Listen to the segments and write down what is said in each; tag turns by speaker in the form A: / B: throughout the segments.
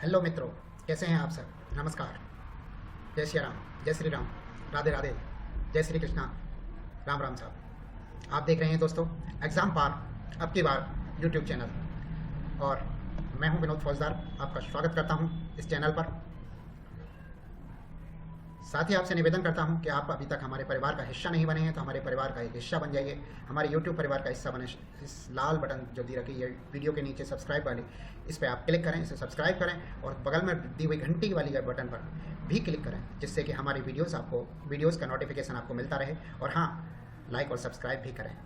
A: Hello मित्रों, कैसे हैं आप सब। नमस्कार। जय श्री राम, जय श्री राम, राधे राधे, जय श्री कृष्णा, राम राम साहब। आप देख रहे हैं दोस्तों एग्ज़ाम पार अब की बार यूट्यूब चैनल, और मैं हूं विनोद फौजदार। आपका स्वागत करता हूं इस चैनल पर। साथ ही आपसे निवेदन करता हूं कि आप अभी तक हमारे परिवार का हिस्सा नहीं बने हैं तो हमारे परिवार का एक हिस्सा बन जाइए, हमारे यूट्यूब परिवार का हिस्सा बने। इस लाल बटन जो दी रखी है वीडियो के नीचे सब्सक्राइब वाली, इस पर आप क्लिक करें, इसे सब्सक्राइब करें और बगल में दी हुई घंटी वाली बटन पर भी क्लिक करें, जिससे कि हमारी वीडियोज़ का नोटिफिकेशन आपको मिलता रहे। और हाँ, लाइक और सब्सक्राइब भी करें।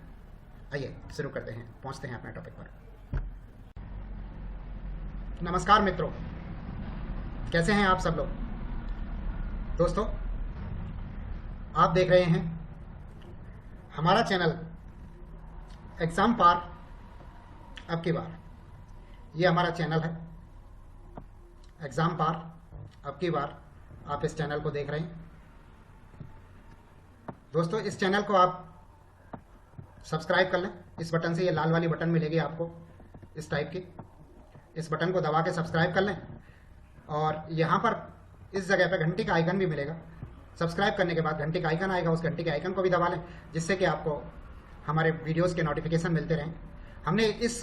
A: आइए शुरू करते हैं, पहुँचते हैं अपने टॉपिक पर। नमस्कार मित्रों, कैसे हैं आप सब लोग। दोस्तों, आप देख रहे हैं हमारा चैनल एग्ज़ाम पार अब की बार। ये हमारा चैनल है एग्ज़ाम पार अब की बार। आप इस चैनल को देख रहे हैं दोस्तों। इस चैनल को आप सब्सक्राइब कर लें। इस बटन से, ये लाल वाली बटन मिलेगी आपको इस टाइप की, इस बटन को दबा के सब्सक्राइब कर लें। और यहाँ पर इस जगह पे घंटी का आइकन भी मिलेगा। सब्सक्राइब करने के बाद घंटी का आइकन आएगा, उस घंटी के आइकन को भी दबा लें, जिससे कि आपको हमारे वीडियोस के नोटिफिकेशन मिलते रहें। हमने इस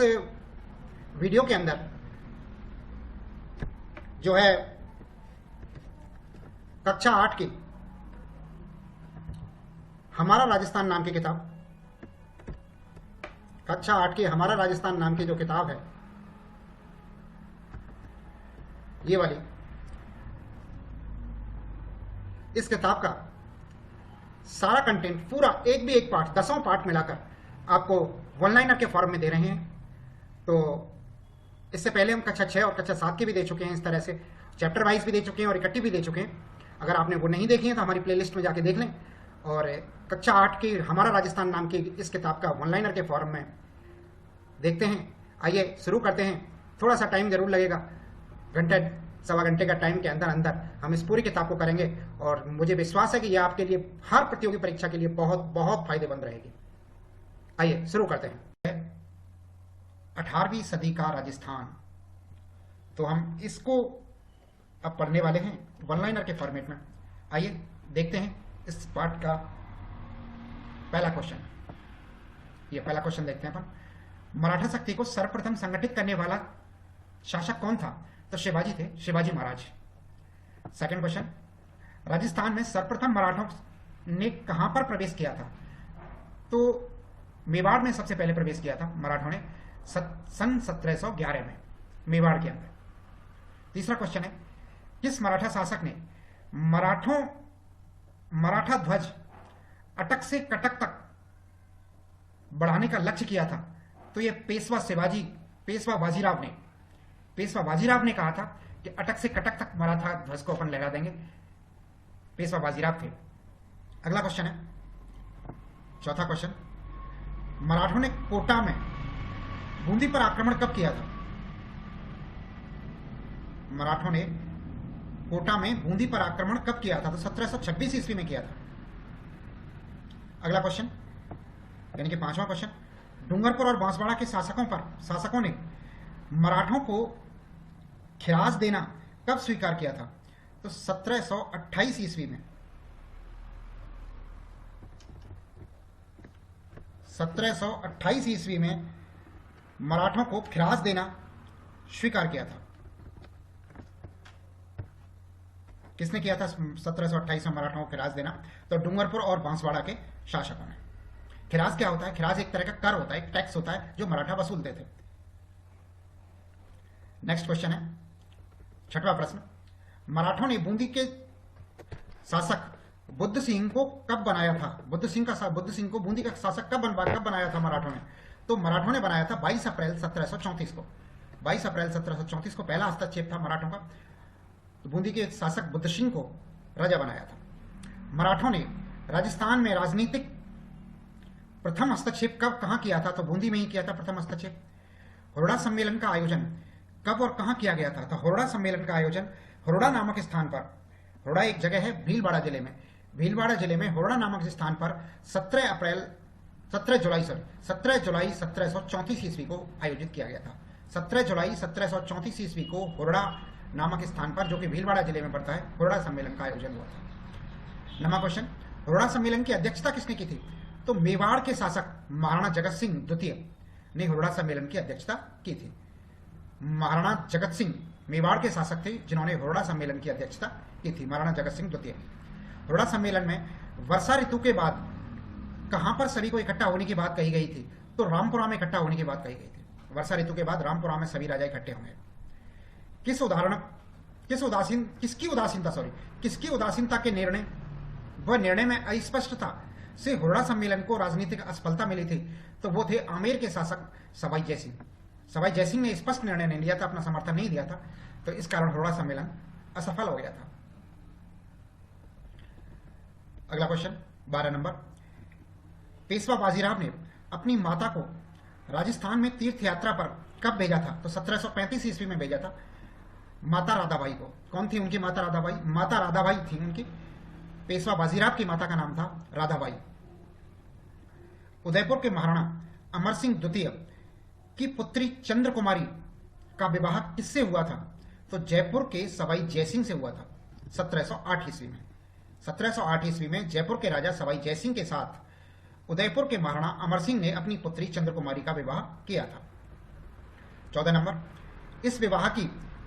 A: वीडियो के अंदर जो है कक्षा 8 की हमारा राजस्थान नाम की किताब, कक्षा 8 की हमारा राजस्थान नाम की जो किताब है, ये वाली, इस किताब का सारा कंटेंट पूरा एक भी एक पार्ट, 10 पार्ट मिलाकर आपको वन लाइनर के फॉर्म में दे रहे हैं। तो इससे पहले हम कक्षा 6 और कक्षा 7 की भी दे चुके हैं, इस तरह से चैप्टर वाइज भी दे चुके हैं और इकट्ठी भी दे चुके हैं। अगर आपने वो नहीं देखी है तो हमारी प्लेलिस्ट में जाके देख लें। और कक्षा 8 की हमारा राजस्थान नाम की इस किताब का वन लाइनर के फॉर्म में देखते हैं। आइए शुरू करते हैं। थोड़ा सा टाइम जरूर लगेगा, घंटे सवा घंटे का टाइम के अंदर अंदर हम इस पूरी किताब को करेंगे। और मुझे विश्वास है कि यह आपके लिए हर प्रतियोगी परीक्षा के लिए बहुत बहुत फायदेमंद रहेगी। आइए शुरू करते हैं। 18वीं सदी का राजस्थान, तो हम इसको अब पढ़ने वाले हैं वन लाइनर के फॉर्मेट में। आइए देखते हैं इस पार्ट का पहला क्वेश्चन। ये पहला क्वेश्चन देखते हैं अपन। मराठा शक्ति को सर्वप्रथम संगठित करने वाला शासक कौन था? तो शिवाजी थे, शिवाजी महाराज। सेकंड क्वेश्चन, राजस्थान में सर्वप्रथम मराठों ने कहां पर प्रवेश किया था? तो मेवाड़ में सबसे पहले प्रवेश किया था मराठों ने सन 1711 में, मेवाड़ के अंदर। तीसरा क्वेश्चन है, किस मराठा शासक ने मराठा ध्वज अटक से कटक तक बढ़ाने का लक्ष्य किया था? तो ये पेशवा बाजीराव ने कहा था कि अटक से कटक तक मराठा ध्वज को अपन लहरा देंगे। पेशवा बाजीराव थे। अगला क्वेश्चन है, चौथा क्वेश्चन, मराठों ने कोटा में बूंदी पर आक्रमण कब किया था? मराठों ने कोटा में बूंदी पर आक्रमण कब किया था? तो 1726 ईस्वी में किया था। अगला क्वेश्चन यानी कि पांचवा क्वेश्चन, डूंगरपुर और बांसवाड़ा के शासकों ने मराठों को खिराज देना कब स्वीकार किया था? तो 1728 ईस्वी में। 1728 ईस्वी में मराठों को खिराज देना स्वीकार किया था। किसने किया था 1728 में मराठों को खिराज देना? तो डूंगरपुर और बांसवाड़ा के शासकों ने। खिराज क्या होता है? खिराज एक तरह का कर होता है, एक टैक्स होता है जो मराठा वसूलते थे। नेक्स्ट क्वेश्चन है, छठवां प्रश्न, मराठों ने बूंदी के शासक बुद्ध सिंह को कब बनाया था? बुद्ध सिंह को बूंदी का शासक कब बनाया था मराठों ने? तो मराठों ने बनाया था 22 अप्रैल 1734 को। 22 अप्रैल 1734 को पहला हस्तक्षेप था मराठों का। तो बूंदी के शासक बुद्ध सिंह को राजा बनाया था। मराठों ने राजस्थान में राजनीतिक प्रथम हस्तक्षेप कहां किया था? तो बूंदी में ही किया था प्रथम हस्तक्षेप। हुरडा सम्मेलन का आयोजन कब और कहां किया गया था? तो हुरडा सम्मेलन का आयोजन हुरडा नामक स्थान पर, हुरडा एक जगह है भीलवाड़ा जिले में, भीलवाड़ा जिले में हुरडा नामक स्थान पर 17 जुलाई 1734 ईस्वी को आयोजित किया गया था। 17 जुलाई 1734 ईस्वी को हुरडा नामक स्थान पर, जो कि भीलवाड़ा जिले में पड़ता है, हुरडा सम्मेलन का आयोजन हुआ था। नवा क्वेश्चन, हुरडा सम्मेलन की अध्यक्षता किसने की थी? तो मेवाड़ के शासक महाराणा जगत सिंह द्वितीय ने हुरडा सम्मेलन की अध्यक्षता की थी। महाराणा जगत सिंह मेवाड़ के शासक थे जिन्होंने हुरडा सम्मेलन की अध्यक्षता की थी, महाराणा जगत सिंह द्वितीय। हुरडा सम्मेलन में वर्षा ऋतु के बाद कहां पर सभी को इकट्ठा होने की बात कही गई थी? तो रामपुरा में इकट्ठा होने की बात कही गई थी। वर्षा ऋतु के बाद रामपुरा में सभी राजा इकट्ठे होंगे। किसकी उदासीनता के निर्णय में अस्पष्टता से हुरडा सम्मेलन को राजनीतिक असफलता मिली थी? तो वो थे आमेर के शासक सवाई जयसिंह। सवाई जयसिंह ने स्पष्ट निर्णय नहीं लिया था, अपना समर्थन नहीं दिया था, तो इस कारण हुरडा सम्मेलन असफल हो गया था। अगला क्वेश्चन 12 नंबर, पेशवा बाजीराव ने अपनी माता को राजस्थान में तीर्थ यात्रा पर कब भेजा था? तो 1735 ईस्वी में भेजा था माता राधाबाई को। कौन थी उनकी माता राधाबाई? माता राधाबाई थी उनकी। पेशवा बाजीराव की माता का नाम था राधाबाई। उदयपुर के महाराणा अमर सिंह द्वितीय की पुत्री चंद्र कुमारी का विवाह किससे हुआ था? तो जयपुर के सवाई जयसिंह से हुआ था 1708 ईस्वी में। 1708 ईस्वी में जयपुर के राजा सवाई जयसिंह के साथ उदयपुर के महाराणा अमर सिंह ने अपनी पुत्री चंद्र कुमारी का विवाह किया था। 14 नंबर, इस विवाह की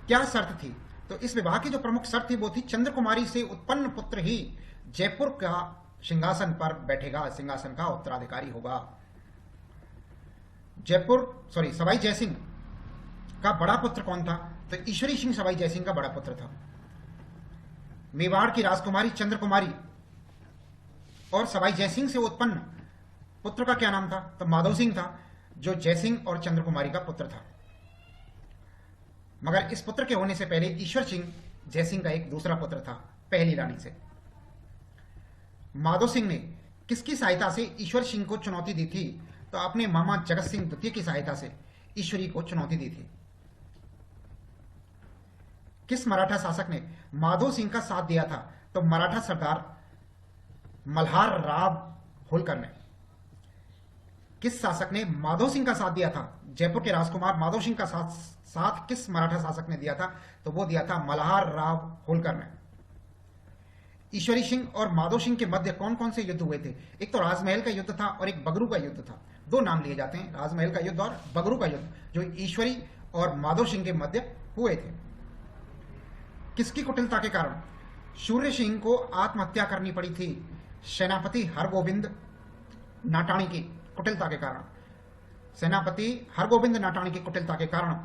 A: क्या शर्त थी? तो इस विवाह की जो प्रमुख शर्त थी वो थी चंद्र कुमारी से उत्पन्न पुत्र ही जयपुर का सिंहासन पर बैठेगा, सिंहासन का उत्तराधिकारी होगा। सवाई जयसिंह का बड़ा पुत्र कौन था? तो ईश्वरी सिंह सवाई जयसिंह का बड़ा पुत्र था। मेवाड़ की राजकुमारी चंद्र कुमारी और सवाई जयसिंह से उत्पन्न पुत्र का क्या नाम था? तो माधव सिंह था, जो जयसिंह और चंद्र कुमारी का पुत्र था। मगर इस पुत्र के होने से पहले ईश्वर सिंह जयसिंह का एक दूसरा पुत्र था पहली रानी से। माधव सिंह ने किसकी सहायता से ईश्वर सिंह को चुनौती दी थी? तो अपने मामा जगत सिंह द्वितीय की सहायता से ईश्वरी को चुनौती दी थी। किस मराठा शासक ने माधव सिंह का साथ दिया था? तो मराठा सरदार मल्हार राव होलकर ने। किस शासक ने माधव सिंह का साथ दिया था? जयपुर के राजकुमार माधव सिंह का साथ किस मराठा शासक ने दिया था? तो वो दिया था मल्हार राव होलकर ने। ईश्वरी सिंह और माधव सिंह के मध्य कौन कौन से युद्ध हुए थे? एक तो राजमहल का युद्ध था और एक बगरू का युद्ध था। दो नाम लिए जाते हैं, राजमहल का युद्ध और बगरू का युद्ध, जो ईश्वरी और माधव सिंह के मध्य हुए थे। किसकी कुटिलता के कारण सूर्य सिंह को आत्महत्या करनी पड़ी थी? सेनापति हरगोविंद नाटाणी की कुटिलता के कारण। सेनापति हरगोविंद नाटाणी की कुटिलता के कारण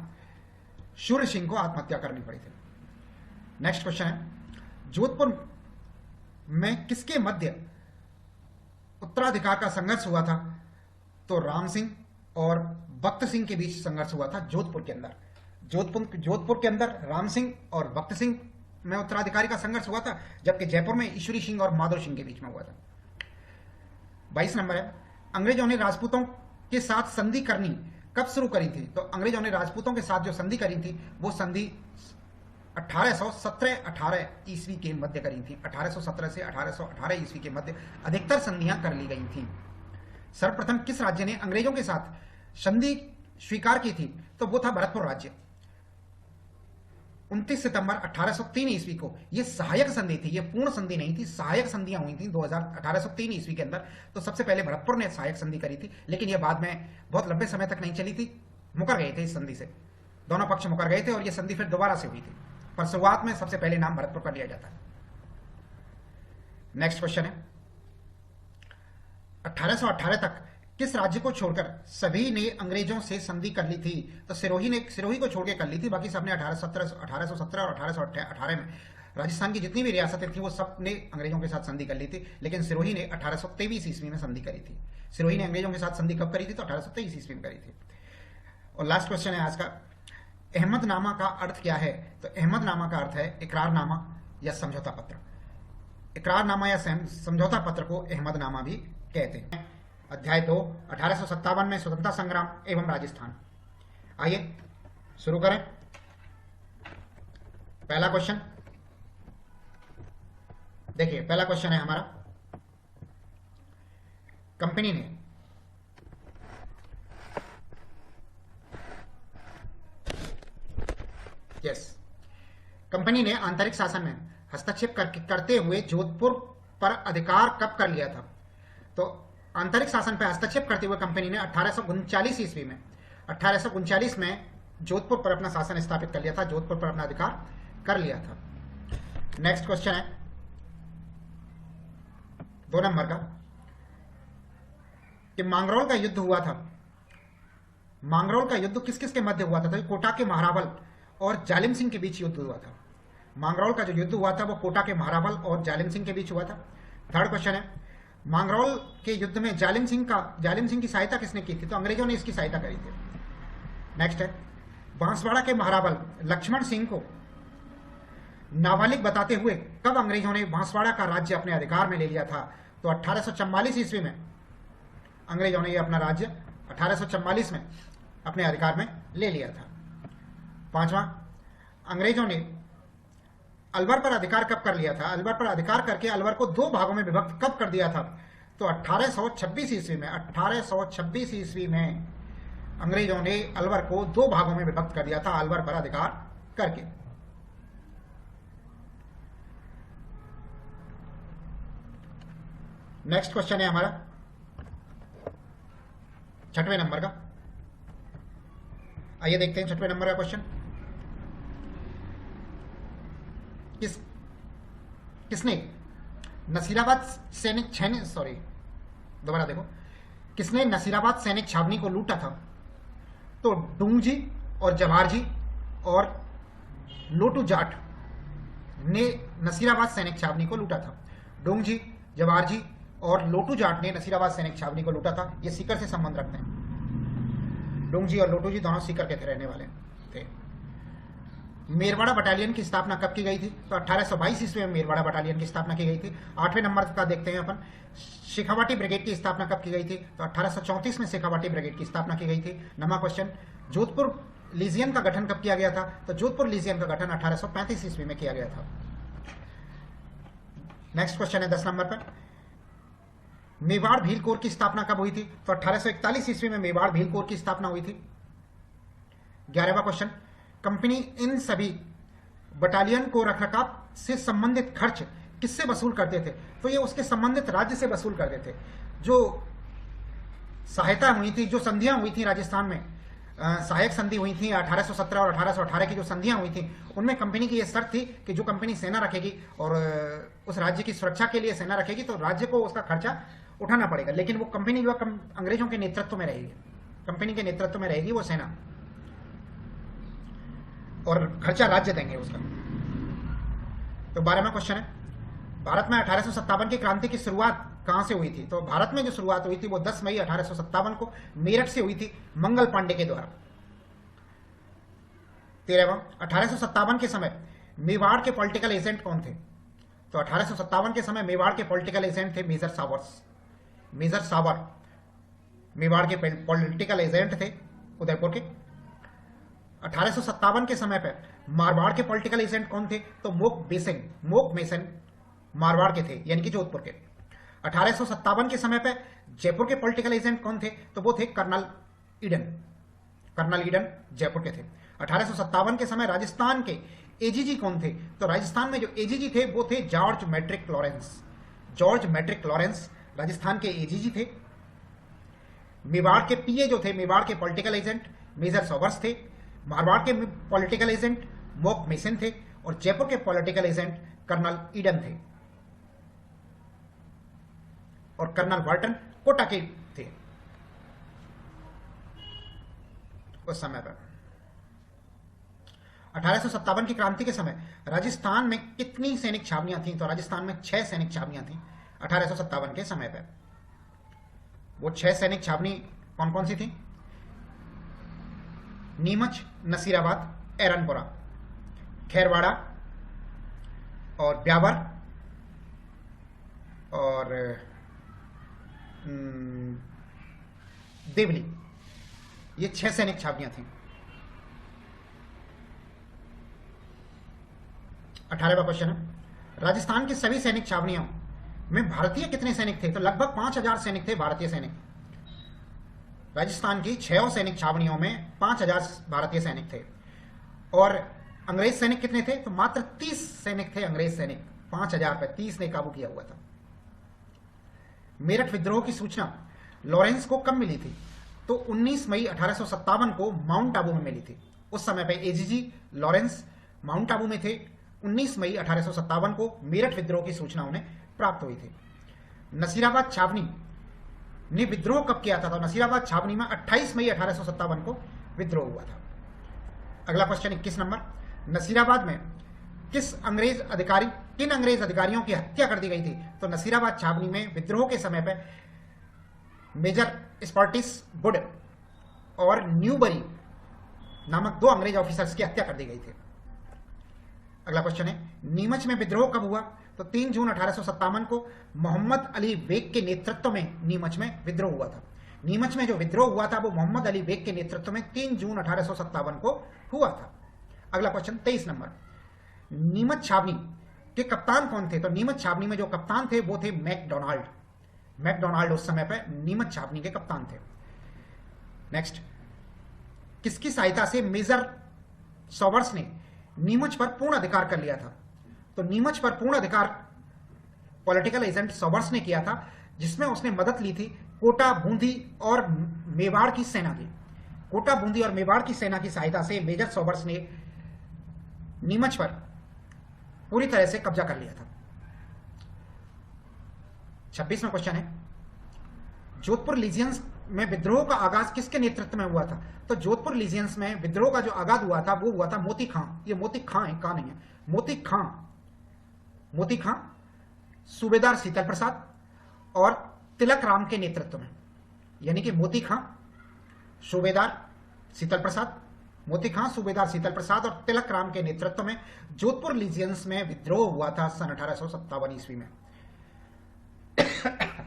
A: सूर्य सिंह को आत्महत्या करनी पड़ी थी। नेक्स्ट क्वेश्चन है, जोधपुर में किसके मध्य उत्तराधिकार का संघर्ष हुआ था? तो राम सिंह और भक्त सिंह के बीच संघर्ष हुआ था जोधपुर के अंदर। जोधपुर के अंदर राम सिंह और भक्त सिंह में उत्तराधिकारी का संघर्ष हुआ था, जबकि जयपुर में ईश्वरी सिंह और माधव सिंह के बीच में हुआ था। 22 नंबर है, अंग्रेजों ने राजपूतों के साथ संधि करनी कब शुरू करी थी? तो अंग्रेजों ने राजपूतों के साथ जो संधि करी थी वो संधि 1817-18 ईस्वी के मध्य करी थी। 1817 से 1818 ईस्वी के मध्य अधिकतर संधियां कर ली गई थी। सर्वप्रथम किस राज्य ने अंग्रेजों के साथ संधि स्वीकार की थी? तो वो था भरतपुर राज्य। 29 सितंबर 1803 ईस्वी को ये सहायक संधि थी, ये पूर्ण संधि नहीं थी, सहायक संधियां हुई थी 1803 ईस्वी के अंदर। तो सबसे पहले भरतपुर ने सहायक संधि करी थी, लेकिन ये बाद में बहुत लंबे समय तक नहीं चली थी, मुकर गए थे इस संधि से, दोनों पक्ष मुकर गए थे और ये संधि फिर दोबारा से हुई थी, पर शुरुआत में सबसे पहले नाम भरतपुर का लिया जाता है। नेक्स्ट क्वेश्चन है, 1818 तक किस राज्य को छोड़कर सभी ने अंग्रेजों से संधि कर ली थी? तो सिरोही को छोड़ के कर ली थी, बाकी सबने 1817 और 1818 में राजस्थान की जितनी भी रियासतें थी वो सब ने अंग्रेजों के साथ संधि कर ली थी, लेकिन सिरोही ने 1823 ईस्वी में संधि करी थी। सिरोही ने अंग्रेजों के साथ संधि कब करी थी? तो 1823 ईस्वी में करी थी। और लास्ट क्वेश्चन है आज का, अहमदनामा का अर्थ क्या है? तो अहमदनामा का अर्थ है इकरारनामा या समझौता पत्र। इकरारनामा या समझौता पत्र को अहमदनामा भी कहते हैं। अध्याय 2, 1857 में स्वतंत्रता संग्राम एवं राजस्थान। आइए शुरू करें। पहला क्वेश्चन देखिए, पहला क्वेश्चन है हमारा, कंपनी ने कंपनी ने आंतरिक शासन में हस्तक्षेप करते हुए जोधपुर पर अधिकार कब कर लिया था? तो आंतरिक शासन पर हस्तक्षेप करते हुए कंपनी ने 1839 ईस्वी में 1839 में जोधपुर पर अपना शासन स्थापित कर लिया था, जोधपुर पर अपना अधिकार कर लिया था। नेक्स्ट क्वेश्चन है 2 नंबर का कि मांगरोल का युद्ध हुआ था, मांगरोल का युद्ध किस किस के मध्य हुआ था? तो कोटा के महारावल और जालिम सिंह के बीच युद्ध हुआ था। मांगरोल का जो युद्ध हुआ था वो कोटा के महारावल और जालिम सिंह के बीच हुआ था। थर्ड क्वेश्चन है मांगरोल के युद्ध में जालिम सिंह की सहायता किसने की थी? तो अंग्रेजों ने इसकी सहायता करी थी। नेक्स्ट है बांसवाड़ा के महारावल लक्ष्मण सिंह को नाबालिग बताते हुए कब अंग्रेजों ने बांसवाड़ा का राज्य अपने अधिकार में ले लिया था? तो 1844 ईस्वी में अंग्रेजों ने यह अपना राज्य 1844 में अपने अधिकार में ले लिया था। पांचवा, अंग्रेजों ने अलवर पर अधिकार कब कर लिया था? अलवर पर अधिकार करके अलवर को 2 भागों में विभक्त कब कर दिया था? तो 1826 ईस्वी में। 1826 ईस्वी में अंग्रेजों ने अलवर को 2 भागों में विभक्त कर दिया था अलवर पर अधिकार करके। नेक्स्ट क्वेश्चन है हमारा 6वें नंबर का। आइए देखते हैं 6वें नंबर का क्वेश्चन। किसने नसीराबाद सैनिक किसने नसीराबाद सैनिक छावनी को लूटा था? तो डूंगजी और जवाहरजी और लोटू जाट ने नसीराबाद सैनिक छावनी को लूटा था। डूंगजी, जवाहरजी और लोटू जाट ने नसीराबाद सैनिक छावनी को लूटा था। ये सीकर से संबंध रखते हैं। डूंगजी और लोटू जी दोनों सीकर के रहने वाले थे। मेरवाड़ा बटालियन की स्थापना कब की गई थी? तो 1822 ईस्वी में मेरवाड़ा बटालियन की स्थापना की गई थी। 8वें नंबर का देखते हैं अपन, शेखावाटी ब्रिगेड की स्थापना कब की गई थी? तो 1834 में शेखावाटी ब्रिगेड की स्थापना की गई थी। नवा क्वेश्चन, जोधपुर लीजियन का गठन कब किया गया था? तो जोधपुर लीजियन का गठन 1835 ईस्वी में किया गया था। नेक्स्ट क्वेश्चन है 10 नंबर पर, मेवाड़ भील कोर की स्थापना कब हुई थी? तो 1841 ईस्वी में मेवाड़ भील कोर की स्थापना हुई थी। 11वां क्वेश्चन, कंपनी इन सभी बटालियन को रखरखाव से संबंधित खर्च किससे वसूल करते थे? तो ये उसके संबंधित राज्य से वसूल करते थे। जो सहायता हुई थी, जो संधियां हुई थी राजस्थान में, सहायक संधि हुई थी 1817 और 1818 की जो संधियां हुई थी, उनमें कंपनी की यह शर्त थी कि जो कंपनी सेना रखेगी और उस राज्य की सुरक्षा के लिए सेना रखेगी तो राज्य को उसका खर्चा उठाना पड़ेगा, लेकिन वो कंपनी जो अंग्रेजों के नेतृत्व में रहेगी, कंपनी के नेतृत्व में रहेगी वो सेना, और खर्चा राज्य देंगे उसका। तो 12वां क्वेश्चन है, भारत में 1857 की क्रांति की शुरुआत कहां से हुई थी? तो भारत में जो शुरुआत हुई थी वो 10 मई 1857 को मेरठ से हुई थी, मंगल पांडे के द्वारा। 13वां, 1857 के समय मेवाड़ के पॉलिटिकल एजेंट कौन थे? तो 1857 के समय मेवाड़ के पॉलिटिकल एजेंट थे मेजर सावर मेवाड़ के पॉलिटिकल एजेंट थे उदयपुर के। 1857 के समय पर मारवाड़ के पॉलिटिकल एजेंट कौन थे? तो मोक मेसन मारवाड़ के थे, यानी कि जोधपुर के। 1857 के समय पर जयपुर के पॉलिटिकल एजेंट कौन थे? तो वो थे कर्नल ईडन जयपुर के थे। 1857 के समय राजस्थान के एजीजी कौन थे? तो राजस्थान में जो एजीजी थे वो थे जॉर्ज मैट्रिक लॉरेंस राजस्थान के एजीजी थे। मेवाड़ के पीए जो थे, मेवाड़ के पॉलिटिकल एजेंट मेजर सॉवर्स थे। मारवाड़ के पॉलिटिकल एजेंट मोक मेसन थे और जयपुर के पॉलिटिकल एजेंट कर्नल ईडन थे और कर्नल वाल्टन कोटा के थे उस समय पर। 1857 की क्रांति के समय राजस्थान में कितनी सैनिक छावनियां थीं? तो राजस्थान में 6 सैनिक छावनियां थीं 1857 के समय पर। वो 6 सैनिक छावनी कौन कौन सी थी? नीमच, नसीराबाद, एरनपुरा, खैरवाड़ा और ब्यावर और देवली। ये 6 सैनिक छावनियां थीं। 18वां क्वेश्चन है, राजस्थान की सभी सैनिक छावनियों में भारतीय कितने सैनिक थे? तो लगभग 5000 सैनिक थे भारतीय सैनिक। राजस्थान की 6 सैनिक छावनियों में 5000 भारतीय सैनिक थे और अंग्रेज सैनिक कितने थे? तो मात्र 30 सैनिक थे अंग्रेज सैनिक, 5000 पे 30 ने काबू किया हुआ था। मेरठ विद्रोह की सूचना लॉरेंस को कब मिली थी? तो 19 मई 1857 को माउंट आबू में मिली थी। उस समय पे एजीजी लॉरेंस माउंट आबू में थे। 19 मई 1857 को मेरठ विद्रोह की सूचना उन्हें प्राप्त हुई थी। नसीराबाद छावनी ने विद्रोह कब किया था? तो नसीराबाद छावनी में 28 मई 1857 को विद्रोह हुआ था। अगला क्वेश्चन 21 नंबर, नसीराबाद में किन अंग्रेज अधिकारियों की हत्या कर दी गई थी? तो नसीराबाद छावनी में विद्रोह के समय पर मेजर स्पर्टिस वुड और न्यूबरी नामक 2 अंग्रेज ऑफिसर्स की हत्या कर दी गई थी। अगला क्वेश्चन है, नीमच में विद्रोह कब हुआ? तो 3 जून 1857 को मोहम्मद अली बेग के नेतृत्व में नीमच में विद्रोह हुआ था। नीमच में जो विद्रोह हुआ था वो मोहम्मद अली बेग के नेतृत्व में 3 जून 1857 को हुआ था। अगला क्वेश्चन 23 नंबर, नीमच छावनी के कप्तान कौन थे? तो नीमच छावनी में जो कप्तान थे वो थे मैकडोनाल्ड उस समय पे नीमच छावनी के कप्तान थे। नेक्स्ट, किसकी सहायता से मेजर सॉवर्स ने नीमच पर पूर्ण अधिकार कर लिया था? तो नीमच पर पूर्ण अधिकार पॉलिटिकल एजेंट सॉवर्स ने किया था, जिसमें उसने मदद ली थी कोटा, बूंदी और मेवाड़ की सेना की। कोटा, बूंदी और मेवाड़ की सेना की सहायता से मेजर सॉवर्स ने नीमच पर पूरी तरह से कब्जा कर लिया था। 26वां क्वेश्चन है, जोधपुर लीजियंस में विद्रोह का आगाज किसके नेतृत्व में हुआ था? तो जोधपुर लीजियंस में विद्रोह का जो आगाज हुआ था वो हुआ था मोती खां। ये मोती खां है, का नहीं है, मोती खां सूबेदार शीतल प्रसाद और तिलक राम के नेतृत्व में। यानी कि मोती खां सूबेदार शीतल प्रसाद और तिलक राम के नेतृत्व में जोधपुर लीजियंस में विद्रोह हुआ था सन 1857 ईस्वी में।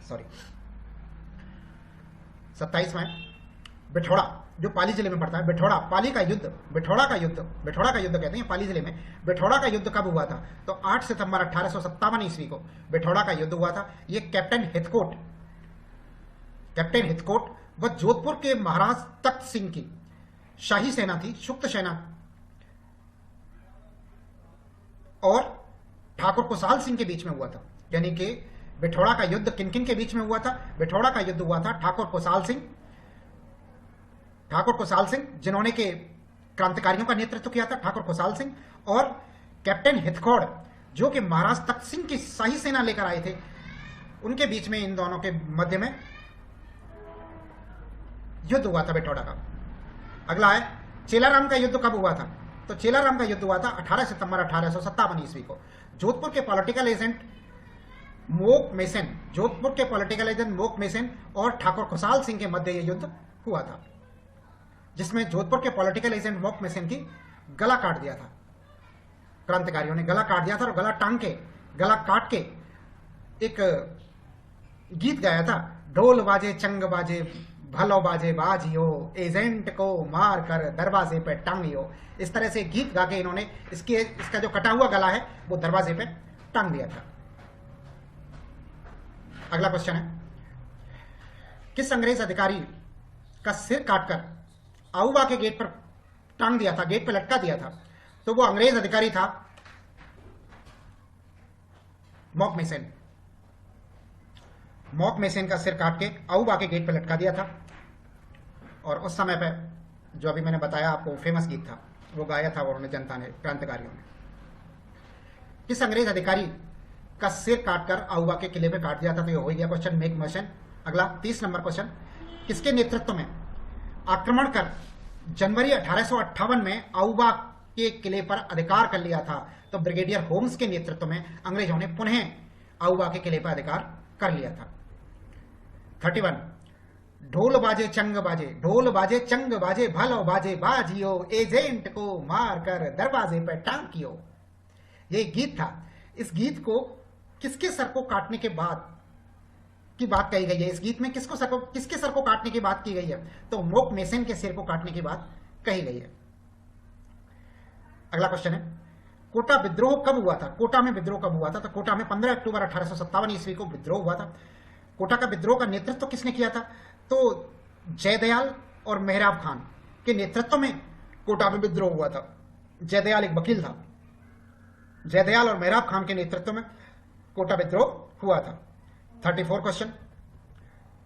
A: सॉरी। 27वां, बिठौड़ा, जो पाली जिले में पड़ता है। बिठौड़ा का युद्ध कहते हैं पाली जिले में। बिठौड़ा का युद्ध कब हुआ था? तो 8 सितंबर 1857 ईस्वी को बिठौड़ा का युद्ध हुआ था। ये कैप्टन हितकोट व जोधपुर के महाराज तख्त सिंह की शाही सेना थी, शुक्त सेना, और ठाकुर कुशाल सिंह के बीच में हुआ था। यानी कि बिठौड़ा का युद्ध किन के बीच में हुआ था? बिठौड़ा का युद्ध हुआ था ठाकुर कुशाल सिंह जिन्होंने के क्रांतिकारियों का नेतृत्व किया था, ठाकुर कुशाल सिंह, और कैप्टन हितकौड़ जो कि महाराज तख्त सिंह की शाही सेना लेकर आए थे, उनके बीच में, इन दोनों के मध्य में युद्ध हुआ था बिठौड़ा का। अगला है, चेलाराम का युद्ध कब हुआ था? तो चेलाराम का युद्ध हुआ था 18 सितंबर 1857 ईस्वी को। जोधपुर के पॉलिटिकल एजेंट मोक मेसन और ठाकुर खुशाल सिंह के मध्य यह युद्ध हुआ था, जिसमें जोधपुर के पॉलिटिकल एजेंट मोक मेसन की गला काट दिया था। क्रांतिकारियों ने गला काट दिया था और गला काट के एक गीत गाया था, ढोल बाजे चंग बाजे भलो बाजे बाजियो, एजेंट को मार कर दरवाजे पे टांगियो। इस तरह से गीत गा के इन्होंने इसका जो कटा हुआ गला है वो दरवाजे पे टांग दिया था। अगला क्वेश्चन है, किस अंग्रेज अधिकारी का सिर काटकर आउवा के गेट पर टांग दिया था, गेट पर लटका दिया था? तो वो अंग्रेज अधिकारी था मॉक मेसन का सिर काट के आउवा के गेट पर लटका दिया था। और उस समय पे जो अभी मैंने बताया आपको फेमस गीत था वो गाया था उन्होंने, जनता ने, क्रांतिकारियों ने। किस अंग्रेज अधिकारी का सिर काटकर आउवा के किले पे काट दिया था? तो ये हो गया क्वेश्चन मेक मर्चेंट। अगला 30 नंबर क्वेश्चन, किसके नेतृत्व में आक्रमण कर जनवरी 1858 में आउवा के किले पर अधिकार कर लिया था? तो ब्रिगेडियर होम्स के नेतृत्व में अंग्रेजों ने पुनः आउवा के किले पर अधिकार कर लिया था। 31, ढोल बाजे चंग बाजे भलो बाजे बाजियो, एजेंट को मार कर दरवाजे पर टांगियो। ये गीत था। इस गीत को किसके सर को काटने के बाद की बात कही गई है? इस गीत में किसके सर को काटने की बात की गई है? तो मोक मेसन के सिर को काटने की बात कही गई है। अगला क्वेश्चन है, कोटा विद्रोह कब हुआ था? कोटा में विद्रोह कब हुआ था? तो कोटा में 15 अक्टूबर 1857 ईस्वी को विद्रोह हुआ था। कोटा का विद्रोह का नेतृत्व किसने किया था? तो जयदयाल और मेहराब खान के नेतृत्व में कोटा में विद्रोह हुआ था। जयदयाल एक वकील था। जयदयाल और मेहराब खान के नेतृत्व में कोटा विद्रोह हुआ था। 34 क्वेश्चन,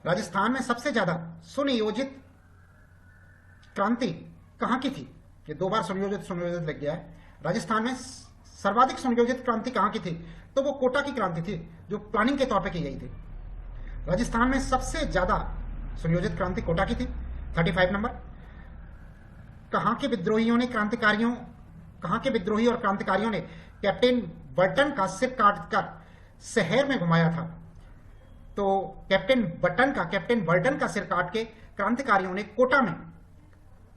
A: राजस्थान में सबसे ज्यादा सुनियोजित क्रांति कहां की थी? ये 2 बार सुनियोजित लग गया है। राजस्थान में सर्वाधिक सुनियोजित क्रांति कहां की थी? तो वो कोटा की क्रांति थी, जो प्लानिंग के तौर पे की गई थी। राजस्थान में सबसे ज्यादा सुनियोजित क्रांति कोटा की थी। 35 नंबर, कहां के विद्रोही और क्रांतिकारियों ने कैप्टन बर्टन का सिर काटकर शहर में घुमाया था? तो कैप्टन बर्टन का सिर काट के क्रांतिकारियों ने कोटा में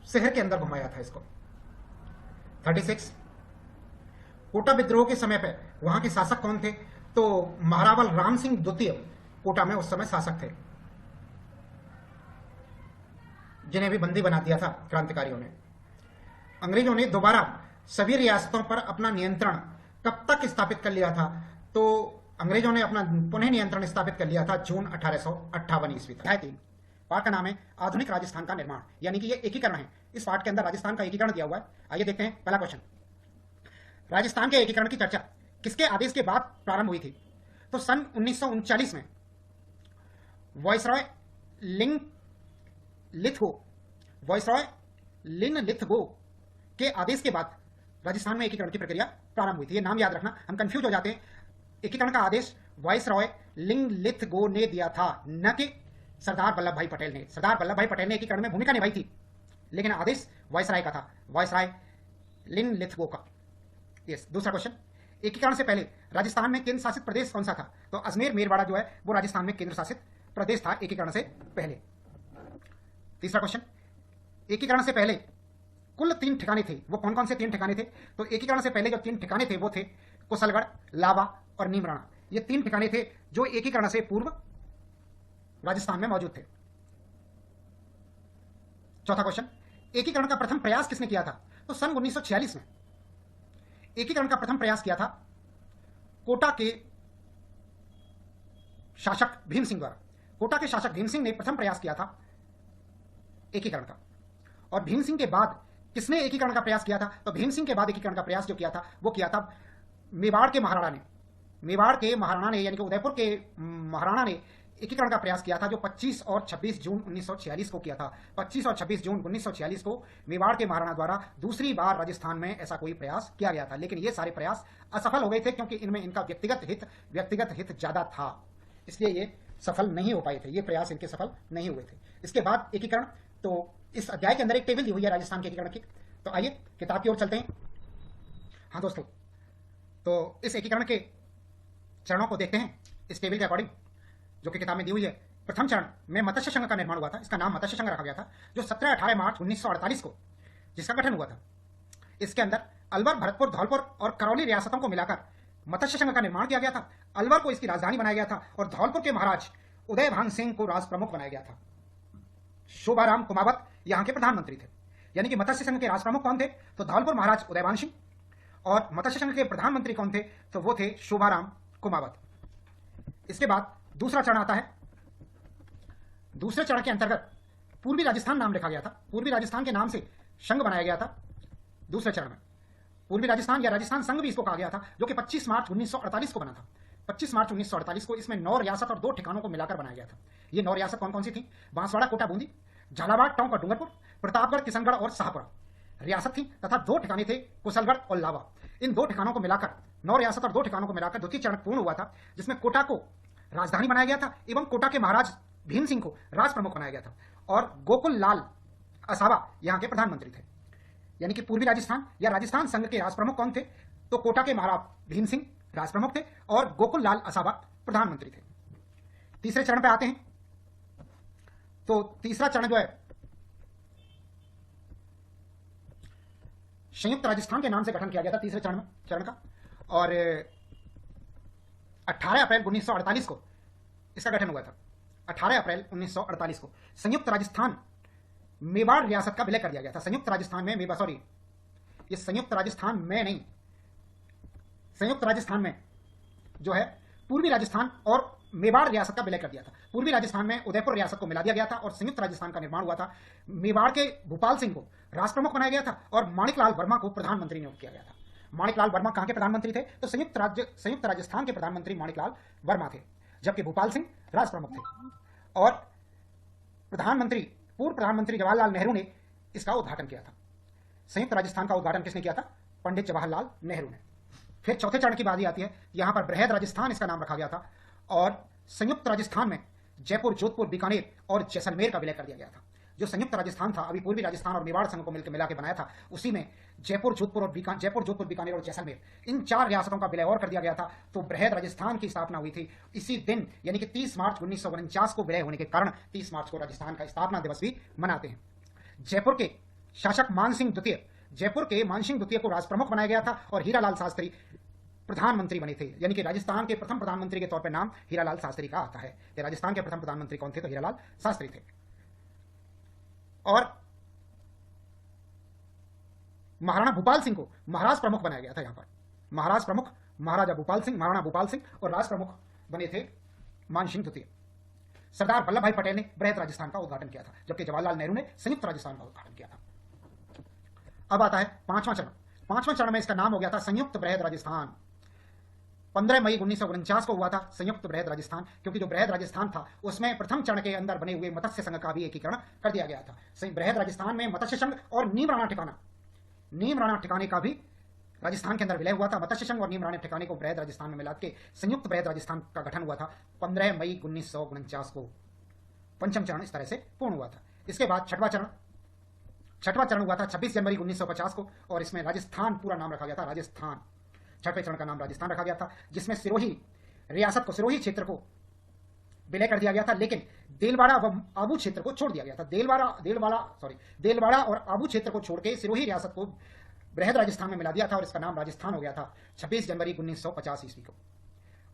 A: शहर के अंदर घुमाया था इसको। 36, कोटा विद्रोह के समय पर वहां के शासक कौन थे? तो महारावल राम सिंह द्वितीय कोटा में उस समय शासक थे, जिन्हें भी बंदी बना दिया था क्रांतिकारियों ने। अंग्रेजों ने दोबारा सभी रियासतों पर अपना नियंत्रण कब तक स्थापित कर लिया था? तो अंग्रेजों ने अपना पुनः नियंत्रण स्थापित कर लिया था जून 1858 ईस्वी तक। 3 पाठ का नाम है आधुनिक राजस्थान का निर्माण, यानी कि ये एकीकरण है। इस पाठ के अंदर राजस्थान का एकीकरण दिया हुआ है। आइए देखते हैं पहला क्वेश्चन। राजस्थान के एकीकरण की चर्चा किसके आदेश के बाद प्रारंभ हुई थी? तो सन 1939 में वायसरॉय लिनलिथगो के आदेश के बाद राजस्थान में एकीकरण की प्रक्रिया प्रारंभ हुई थी। ये नाम याद रखना, हम कंफ्यूज हो जाते हैं। एकीकरण का आदेश वायसरॉय लिनलिथगो ने दिया था, न कि सरदार वल्लभ भाई पटेल ने। सरदार वल्लभ भाई पटेल ने एकीकरण में भूमिका निभाई थी, लेकिन आदेश वायसराय का था, वायसराय लिनलिथगो का। यस। दूसरा क्वेश्चन, एकीकरण से पहले राजस्थान में केंद्र शासित प्रदेश कौन सा था? तो अजमेर मेरवाड़ा जो है वो राजस्थान में केंद्र शासित प्रदेश था एकीकरण से पहले। तीसरा क्वेश्चन, एकीकरण से पहले कुल 3 ठिकाने थे, वो कौन कौन से 3 ठिकाने थे? तो एकीकरण से पहले जो 3 ठिकाने थे वो थे कुशलगढ़, लावा और नीमराणा। ये 3 ठिकाने थे जो एकीकरण से पूर्व राजस्थान में मौजूद थे। चौथा क्वेश्चन, एकीकरण का प्रथम प्रयास किसने किया था? तो सन 1946 में एकीकरण का प्रथम प्रयास किया था कोटा के शासक भीम सिंह द्वारा। कोटा के शासक भीम सिंह ने प्रथम प्रयास किया था एकीकरण का। और भीम सिंह के बाद किसने एकीकरण का प्रयास किया था? तो भीम सिंह के बाद एकीकरण का प्रयास जो किया था वो किया था मेवाड़ के महाराणा ने, यानी कि उदयपुर के महाराणा ने एकीकरण का प्रयास किया था, जो 25 और 26 जून 1946 को किया था। 25 और 26 जून 1946 को मेवाड़ के महाराणा द्वारा दूसरी बार राजस्थान में ऐसा कोई प्रयास किया गया था, लेकिन ये सारे प्रयास असफल हो गए थे, क्योंकि इनमें इनका व्यक्तिगत हित ज्यादा था, इसलिए ये सफल नहीं हो पाए थे, ये प्रयास इनके सफल नहीं हुए थे। इसके बाद एकीकरण, तो इस अध्याय के अंदर एक टेबल दी हुई है राजस्थान के एकीकरण की। तो आइए किताब की ओर चलते हैं। हाँ दोस्तों, तो इस एकीकरण के चरणों को देखते हैं इस टेबल के अकॉर्डिंग जो कि किताब में दी हुई है। प्रथम चरण में मत्स्य संघ का निर्माण हुआ था, इसका नाम मत्स्य संघ रखा गया था, जो 17-18 मार्च 1948 को जिसका गठन हुआ था। इसके अंदर अलवर, भरतपुर, धौलपुर और करौली रियासतों को मिलाकर मत्स्य संघ का निर्माण किया गया था। अलवर को इसकी राजधानी बनाया गया था और धौलपुर के महाराज उदयभान सिंह को राज प्रमुख बनाया गया था। शोभाराम कुमावत यहाँ के प्रधानमंत्री थे। यानी कि मत्स्य संघ के राज प्रमुख कौन थे? तो धौलपुर महाराज उदयभान सिंह। और मत्स्य संघ के प्रधानमंत्री कौन थे? तो वो थे शोभाराम कुमावत। इसके बाद दूसरा चरण आता है। दूसरे चरण के अंतर्गत पूर्वी राजस्थान नाम रखा गया था, पूर्वी राजस्थान के नाम से संघ बनाया गया था। दूसरे चरण में पूर्वी राजस्थान या राजस्थान संघ भी इसको कहा गया था, जो कि 25 मार्च 1948 को बना था। 25 मार्च 1948 को इसमें 9 रियासत और 2 ठिकानों को मिलाकर बनाया गया था। ये 9 रियासत कौन कौन सी थी? बांसवाड़ा, कोटा, बूंदी, झालावाड़, टोंक और डूंगरपुर, प्रतापगढ़, किशनगढ़ और शाहपुरा रियासत थी, तथा 2 ठिकाने थे कुशलगढ़ और लावा। इन 2 ठिकानों को मिलाकर 9 रियासत और 2 ठिकानों को मिलाकर द्वितीय चरण पूर्ण हुआ था, जिसमें कोटा को राजधानी बनाया गया था एवं कोटा के महाराज भीम सिंह को राज प्रमुख बनाया गया था और गोकुल लाल असावा यहाँ के प्रधानमंत्री थे। यानी कि पूर्वी राजस्थान या राजस्थान संघ के राज प्रमुख कौन थे? तो कोटा के महाराज भीम सिंह राज प्रमुख थे और गोकुल लाल असावा प्रधानमंत्री थे। तीसरे चरण पे आते हैं। तो तीसरा चरण जो है संयुक्त राजस्थान के नाम से गठन किया गया था तीसरे चरण का, और 18 अप्रैल 1948 को इसका गठन हुआ था। 18 अप्रैल 1948 को संयुक्त राजस्थान मेवाड़ रियासत का विलय कर दिया गया था। संयुक्त राजस्थान में ये संयुक्त राजस्थान में नहीं, संयुक्त राजस्थान में जो है पूर्वी राजस्थान और मेवाड़ रियासत का विलय कर दिया था। पूर्वी राजस्थान में उदयपुर रियासत को मिला दिया गया था और संयुक्त राजस्थान का निर्माण हुआ था। मेवाड़ के भूपाल सिंह को राष्ट्र प्रमुख बनाया गया था और माणिकलाल वर्मा को प्रधानमंत्री नियुक्त किया गया था। माणिकलाल वर्मा कहां के प्रधानमंत्री थे? तो संयुक्त राजस्थान के प्रधानमंत्री माणिकलाल वर्मा थे, जबकि भूपाल सिंह राष्ट्र प्रमुख थे। और पूर्व प्रधानमंत्री जवाहरलाल नेहरू ने इसका उद्घाटन किया था। संयुक्त राजस्थान का उद्घाटन किसने किया था? पंडित जवाहरलाल नेहरू ने। फिर चौथे चरण की बारी आती है, यहां पर बृहद राजस्थान इसका नाम रखा गया था और संयुक्त राजस्थान में जयपुर, जोधपुर, बीकानेर और जैसलमेर का विलय कर दिया गया था। जो संयुक्त राजस्थान था, अभी पूर्वी राजस्थान और मेवाड़ संघ को मिला के बनाया था, उसी में जयपुर, जोधपुर, बीकानेर और जैसलमेर, इन 4 रियासतों का विलय और कर दिया गया था। तो बृहद राजस्थान की स्थापना हुई थी इसी दिन, यानी कि 30 मार्च 1949 को विलय होने के कारण 30 मार्च को राजस्थान का स्थापना दिवस भी मनाते हैं। जयपुर के शासक मानसिंह द्वितीय को राष्ट्र प्रमुख बनाया गया था और हीरालाल शास्त्री प्रधानमंत्री बने थे, यानी कि राजस्थान के प्रथम प्रधानमंत्री के तौर पर नाम हीरालाल शास्त्री का आता है। तो राजस्थान के प्रथम प्रधानमंत्री कौन थे? तो हीरालाल शास्त्री थे। और महाराणा भूपाल सिंह को महाराज प्रमुख बनाया गया था। यहां पर महाराज प्रमुख महाराजा भूपाल सिंह, महाराणा भूपाल सिंह, और राष्ट्र प्रमुख बने थे मानसिंह द्वितीय। सरदार वल्लभ भाई पटेल ने बृहद राजस्थान का उद्घाटन किया था, जबकि जवाहरलाल नेहरू ने संयुक्त राजस्थान का उद्घाटन किया था। अब आता है 5वां चरण। 5वें चरण में इसका नाम हो गया था संयुक्त बृहद राजस्थान। 15 मई 1949 को हुआ था संयुक्त बृहद राजस्थान, क्योंकि जो बृहद राजस्थान था उसमें प्रथम चरण के अंदर बने हुए मत्स्य संघ का भी एकीकरण कर दिया गया था। बृहद राजस्थान में मत्स्य संघ और नीम राणा ठिकाने का भी राजस्थान के अंदर विलय हुआ था। मत्स्य संघ और नीम राणा ठिकाने को बृहद राजस्थान में मिला के संयुक्त बृहद राजस्थान का गठन हुआ था 15 मई 1949 को। पंचम चरण इस तरह से पूर्ण हुआ था। इसके बाद छठवां चरण हुआ था 26 जनवरी 1950 को, और इसमें राजस्थान पूरा नाम रखा गया था राजस्थान। छठवें चरण का नाम राजस्थान रखा गया था, जिसमें सिरोही क्षेत्र को विलय कर दिया गया था, लेकिन देलवाड़ा व आबू क्षेत्र को छोड़ दिया गया था। देलवाड़ा और आबू क्षेत्र को छोड़ के सिरोही रियासत को बृहद राजस्थान में मिला दिया था और इसका नाम राजस्थान हो गया था 26 जनवरी 1950 ईस्वी को।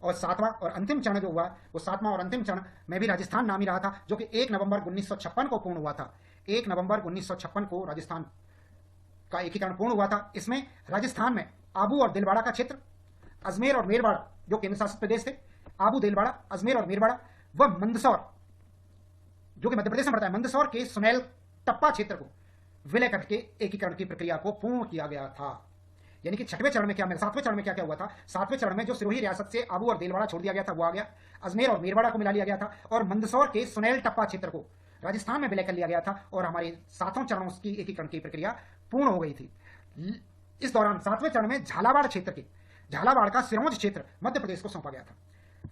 A: और 7वां और अंतिम चरण जो हुआ, वो 7वां और अंतिम चरण में भी राजस्थान नाम ही रहा था, जो कि 1 नवंबर 1956 को पूर्ण हुआ था। 1 नवंबर 1956 को राजस्थान का एकीकरण पूर्ण हुआ था। इसमें राजस्थान में आबू और दिलवाड़ा का क्षेत्र, अजमेर और मेरवाड़ा जो केंद्र शासित प्रदेश थे, आबू, दिलवाड़ा, अजमेर और मेरवाड़ा, व मंदसौर जो कि मध्य प्रदेश में पड़ता है, मंदसौर के सुनैल टप्पा क्षेत्र को विलय करके एकीकरण की प्रक्रिया को पूर्ण किया गया था। यानी कि 7वें चरण में क्या हुआ था? 7वें चरण में जो सिरोही रियासत से आबू और दिलवाड़ा छोड़ दिया गया था वो आ गया, अजमेर और मेरवाड़ा को मिला लिया गया था और मंदसौर के सुनैल टप्पा क्षेत्र को राजस्थान में विलय कर लिया गया था और हमारे 7वें चरणों की एकीकरण की प्रक्रिया पूर्ण हो गई थी। इस दौरान 7वें चरण में झालावाड़ का सिरोंज क्षेत्र मध्य प्रदेश को सौंपा गया था।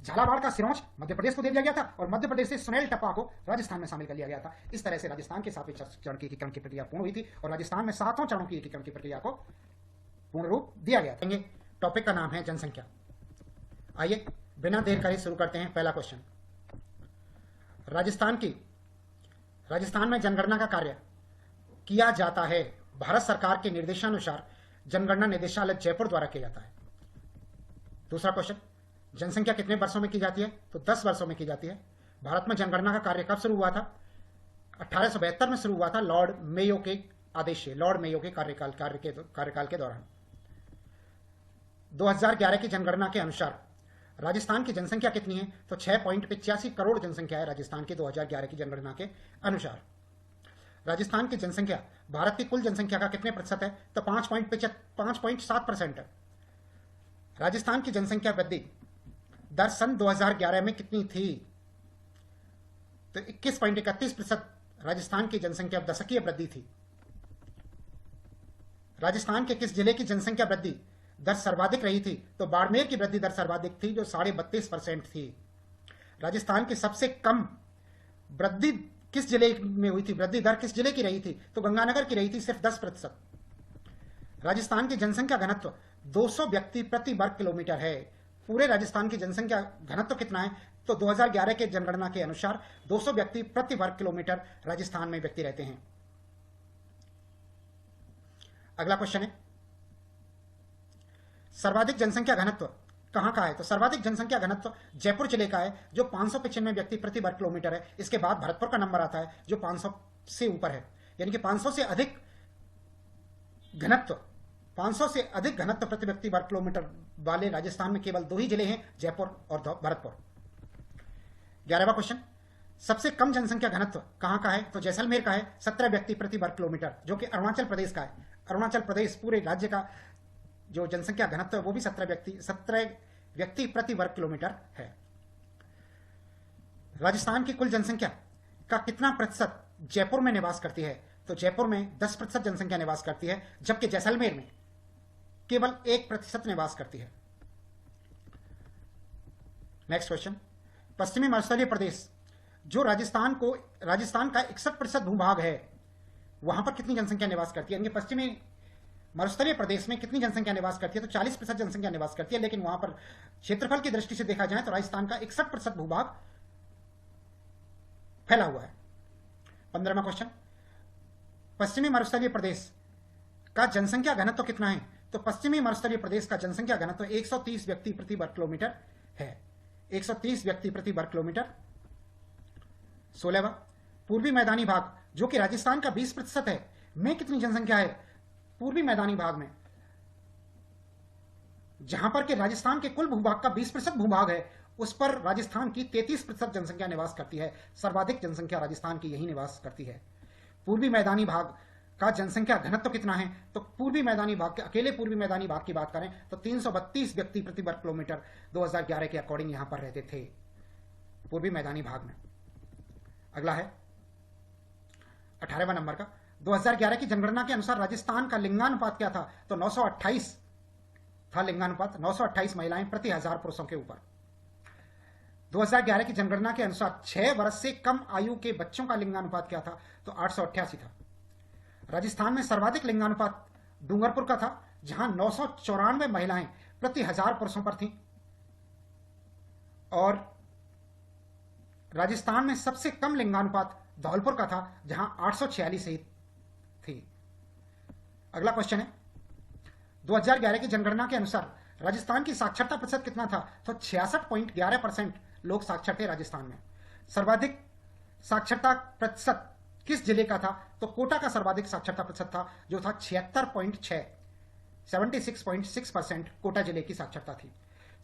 A: झालावाड़ का सिरोंज मध्य प्रदेश को दे दिया गया था और मध्य प्रदेश से सुनैल टप्पा को राजस्थान में शामिल कर लिया गया था। इस तरह से राजस्थान के 7वें चरण की एकीकरण की प्रक्रिया पूर्ण हुई थी और राजस्थान में 7वें चरणों की एकीकरण की प्रक्रिया को पूर्ण रूप दिया गया था। टॉपिक का नाम है जनसंख्या। आइए बिना देर करे शुरू करते हैं। पहला क्वेश्चन, राजस्थान में जनगणना का कार्य किया जाता है। भारत सरकार के निर्देशानुसार जनगणना निदेशालय जयपुर द्वारा किया जाता है। दूसरा क्वेश्चन, जनसंख्या कितने वर्षों में की जाती है? तो 10 वर्षों में की जाती है। भारत में जनगणना का कार्य कब शुरू हुआ था? 1872 में शुरू हुआ था, लॉर्ड मेयो के आदेश से, लॉर्ड मेयो के कार्यकाल के दौरान। 2011 की जनगणना के अनुसार राजस्थान की जनसंख्या कितनी है? तो 6.85 करोड़ जनसंख्या है राजस्थान की 2011 की जनगणना के अनुसार। राजस्थान की जनसंख्या भारत की कुल जनसंख्या का कितने प्रतिशत है? तो 5.7% है। राजस्थान की जनसंख्या वृद्धि दर सन 2011 में कितनी थी? तो 21.31% राजस्थान की जनसंख्या दशकीय वृद्धि थी। राजस्थान के किस जिले की जनसंख्या वृद्धि दर सर्वाधिक रही थी? तो बाड़मेर की वृद्धि दर सर्वाधिक थी, जो 32.5% थी। राजस्थान की सबसे कम वृद्धि किस जिले में हुई थी? वृद्धि दर किस जिले की रही थी? तो गंगानगर की रही थी, सिर्फ 10%। राजस्थान की जनसंख्या घनत्व 200 व्यक्ति प्रति वर्ग किलोमीटर है। पूरे राजस्थान की जनसंख्या घनत्व कितना है? तो 2011 के जनगणना के अनुसार 200 व्यक्ति प्रति वर्ग किलोमीटर राजस्थान में व्यक्ति रहते हैं। अगला क्वेश्चन है, सर्वाधिक जनसंख्या घनत्व कहां का है? तो सर्वाधिक जनसंख्या घनत्व जयपुर जिले का है, जो 595 व्यक्ति प्रति वर्ग किलोमीटर है। इसके बाद भरतपुर का नंबर आता है, जो 500 से ऊपर है। यानी कि 500 से अधिक घनत्व प्रति व्यक्ति वर्ग किलोमीटर वाले राजस्थान में केवल 2 ही जिले हैं, जयपुर और भरतपुर। 11वां क्वेश्चन, सबसे कम जनसंख्या घनत्व कहां का है? तो जैसलमेर का है, 17 व्यक्ति प्रति वर्ग किलोमीटर, जो कि अरुणाचल प्रदेश का है। अरुणाचल प्रदेश पूरे राज्य का जो जनसंख्या घनत्व है वो भी 17 व्यक्ति प्रति वर्ग किलोमीटर है। राजस्थान की कुल जनसंख्या का कितना प्रतिशत जयपुर में निवास करती है? तो जयपुर में 10% जनसंख्या निवास करती है, जबकि जैसलमेर में केवल 1% निवास करती है। नेक्स्ट क्वेश्चन, पश्चिमी मरुस्थलीय प्रदेश जो राजस्थान का 61% भूभाग है, वहां पर कितनी जनसंख्या निवास करती है? पश्चिमी मरुस्थलीय प्रदेश में कितनी जनसंख्या निवास करती है? तो 40% जनसंख्या निवास करती है, लेकिन वहां पर क्षेत्रफल की दृष्टि से देखा जाए तो राजस्थान का 61% भूभाग फैला हुआ है। 15वां क्वेश्चन, पश्चिमी मरुस्थलीय प्रदेश का जनसंख्या घनत्व कितना है? तो पश्चिमी मरुस्थलीय प्रदेश का जनसंख्या घनत्व 130 व्यक्ति प्रति वर्ग किलोमीटर है। 130 व्यक्ति प्रति वर्ग किलोमीटर। 16वां, पूर्वी मैदानी भाग जो कि राजस्थान का 20% है, में कितनी जनसंख्या है? पूर्वी मैदानी भाग में, जहां पर कि राजस्थान के कुल भूभाग का 20% भूभाग है, उस पर राजस्थान की 33% जनसंख्या निवास करती है। सर्वाधिक जनसंख्या राजस्थान की यही निवास करती है। पूर्वी मैदानी भाग का जनसंख्या घनत्व कितना है? तो पूर्वी मैदानी भाग के, अकेले पूर्वी मैदानी भाग की बात करें तो 332 व्यक्ति प्रति वर्ग किलोमीटर 2011 के अकॉर्डिंग यहां पर रहते थे पूर्वी मैदानी भाग में। अगला है 18वां नंबर का, 2011 की जनगणना के अनुसार राजस्थान का लिंगानुपात क्या था? तो 928 था लिंगानुपात, 928 महिलाएं प्रति 1000 पुरुषों के ऊपर। 2011 की जनगणना के अनुसार 6 वर्ष से कम आयु के बच्चों का लिंगानुपात क्या था? तो 888 था। राजस्थान में सर्वाधिक लिंगानुपात डूंगरपुर का था, जहां 994 महिलाएं प्रति 1000 पुरुषों पर थीं, और राजस्थान में सबसे कम लिंगानुपात धौलपुर का था, जहां 846 ही थी। अगला क्वेश्चन है, 2011 की जनगणना के अनुसार राजस्थान की साक्षरता प्रतिशत कितना था? तो 66.11% लोग साक्षर थे राजस्थान में। सर्वाधिक साक्षरता प्रतिशत किस जिले का था? तो कोटा का सर्वाधिक साक्षरता प्रतिशत था, जो था 76.6% कोटा जिले की साक्षरता थी।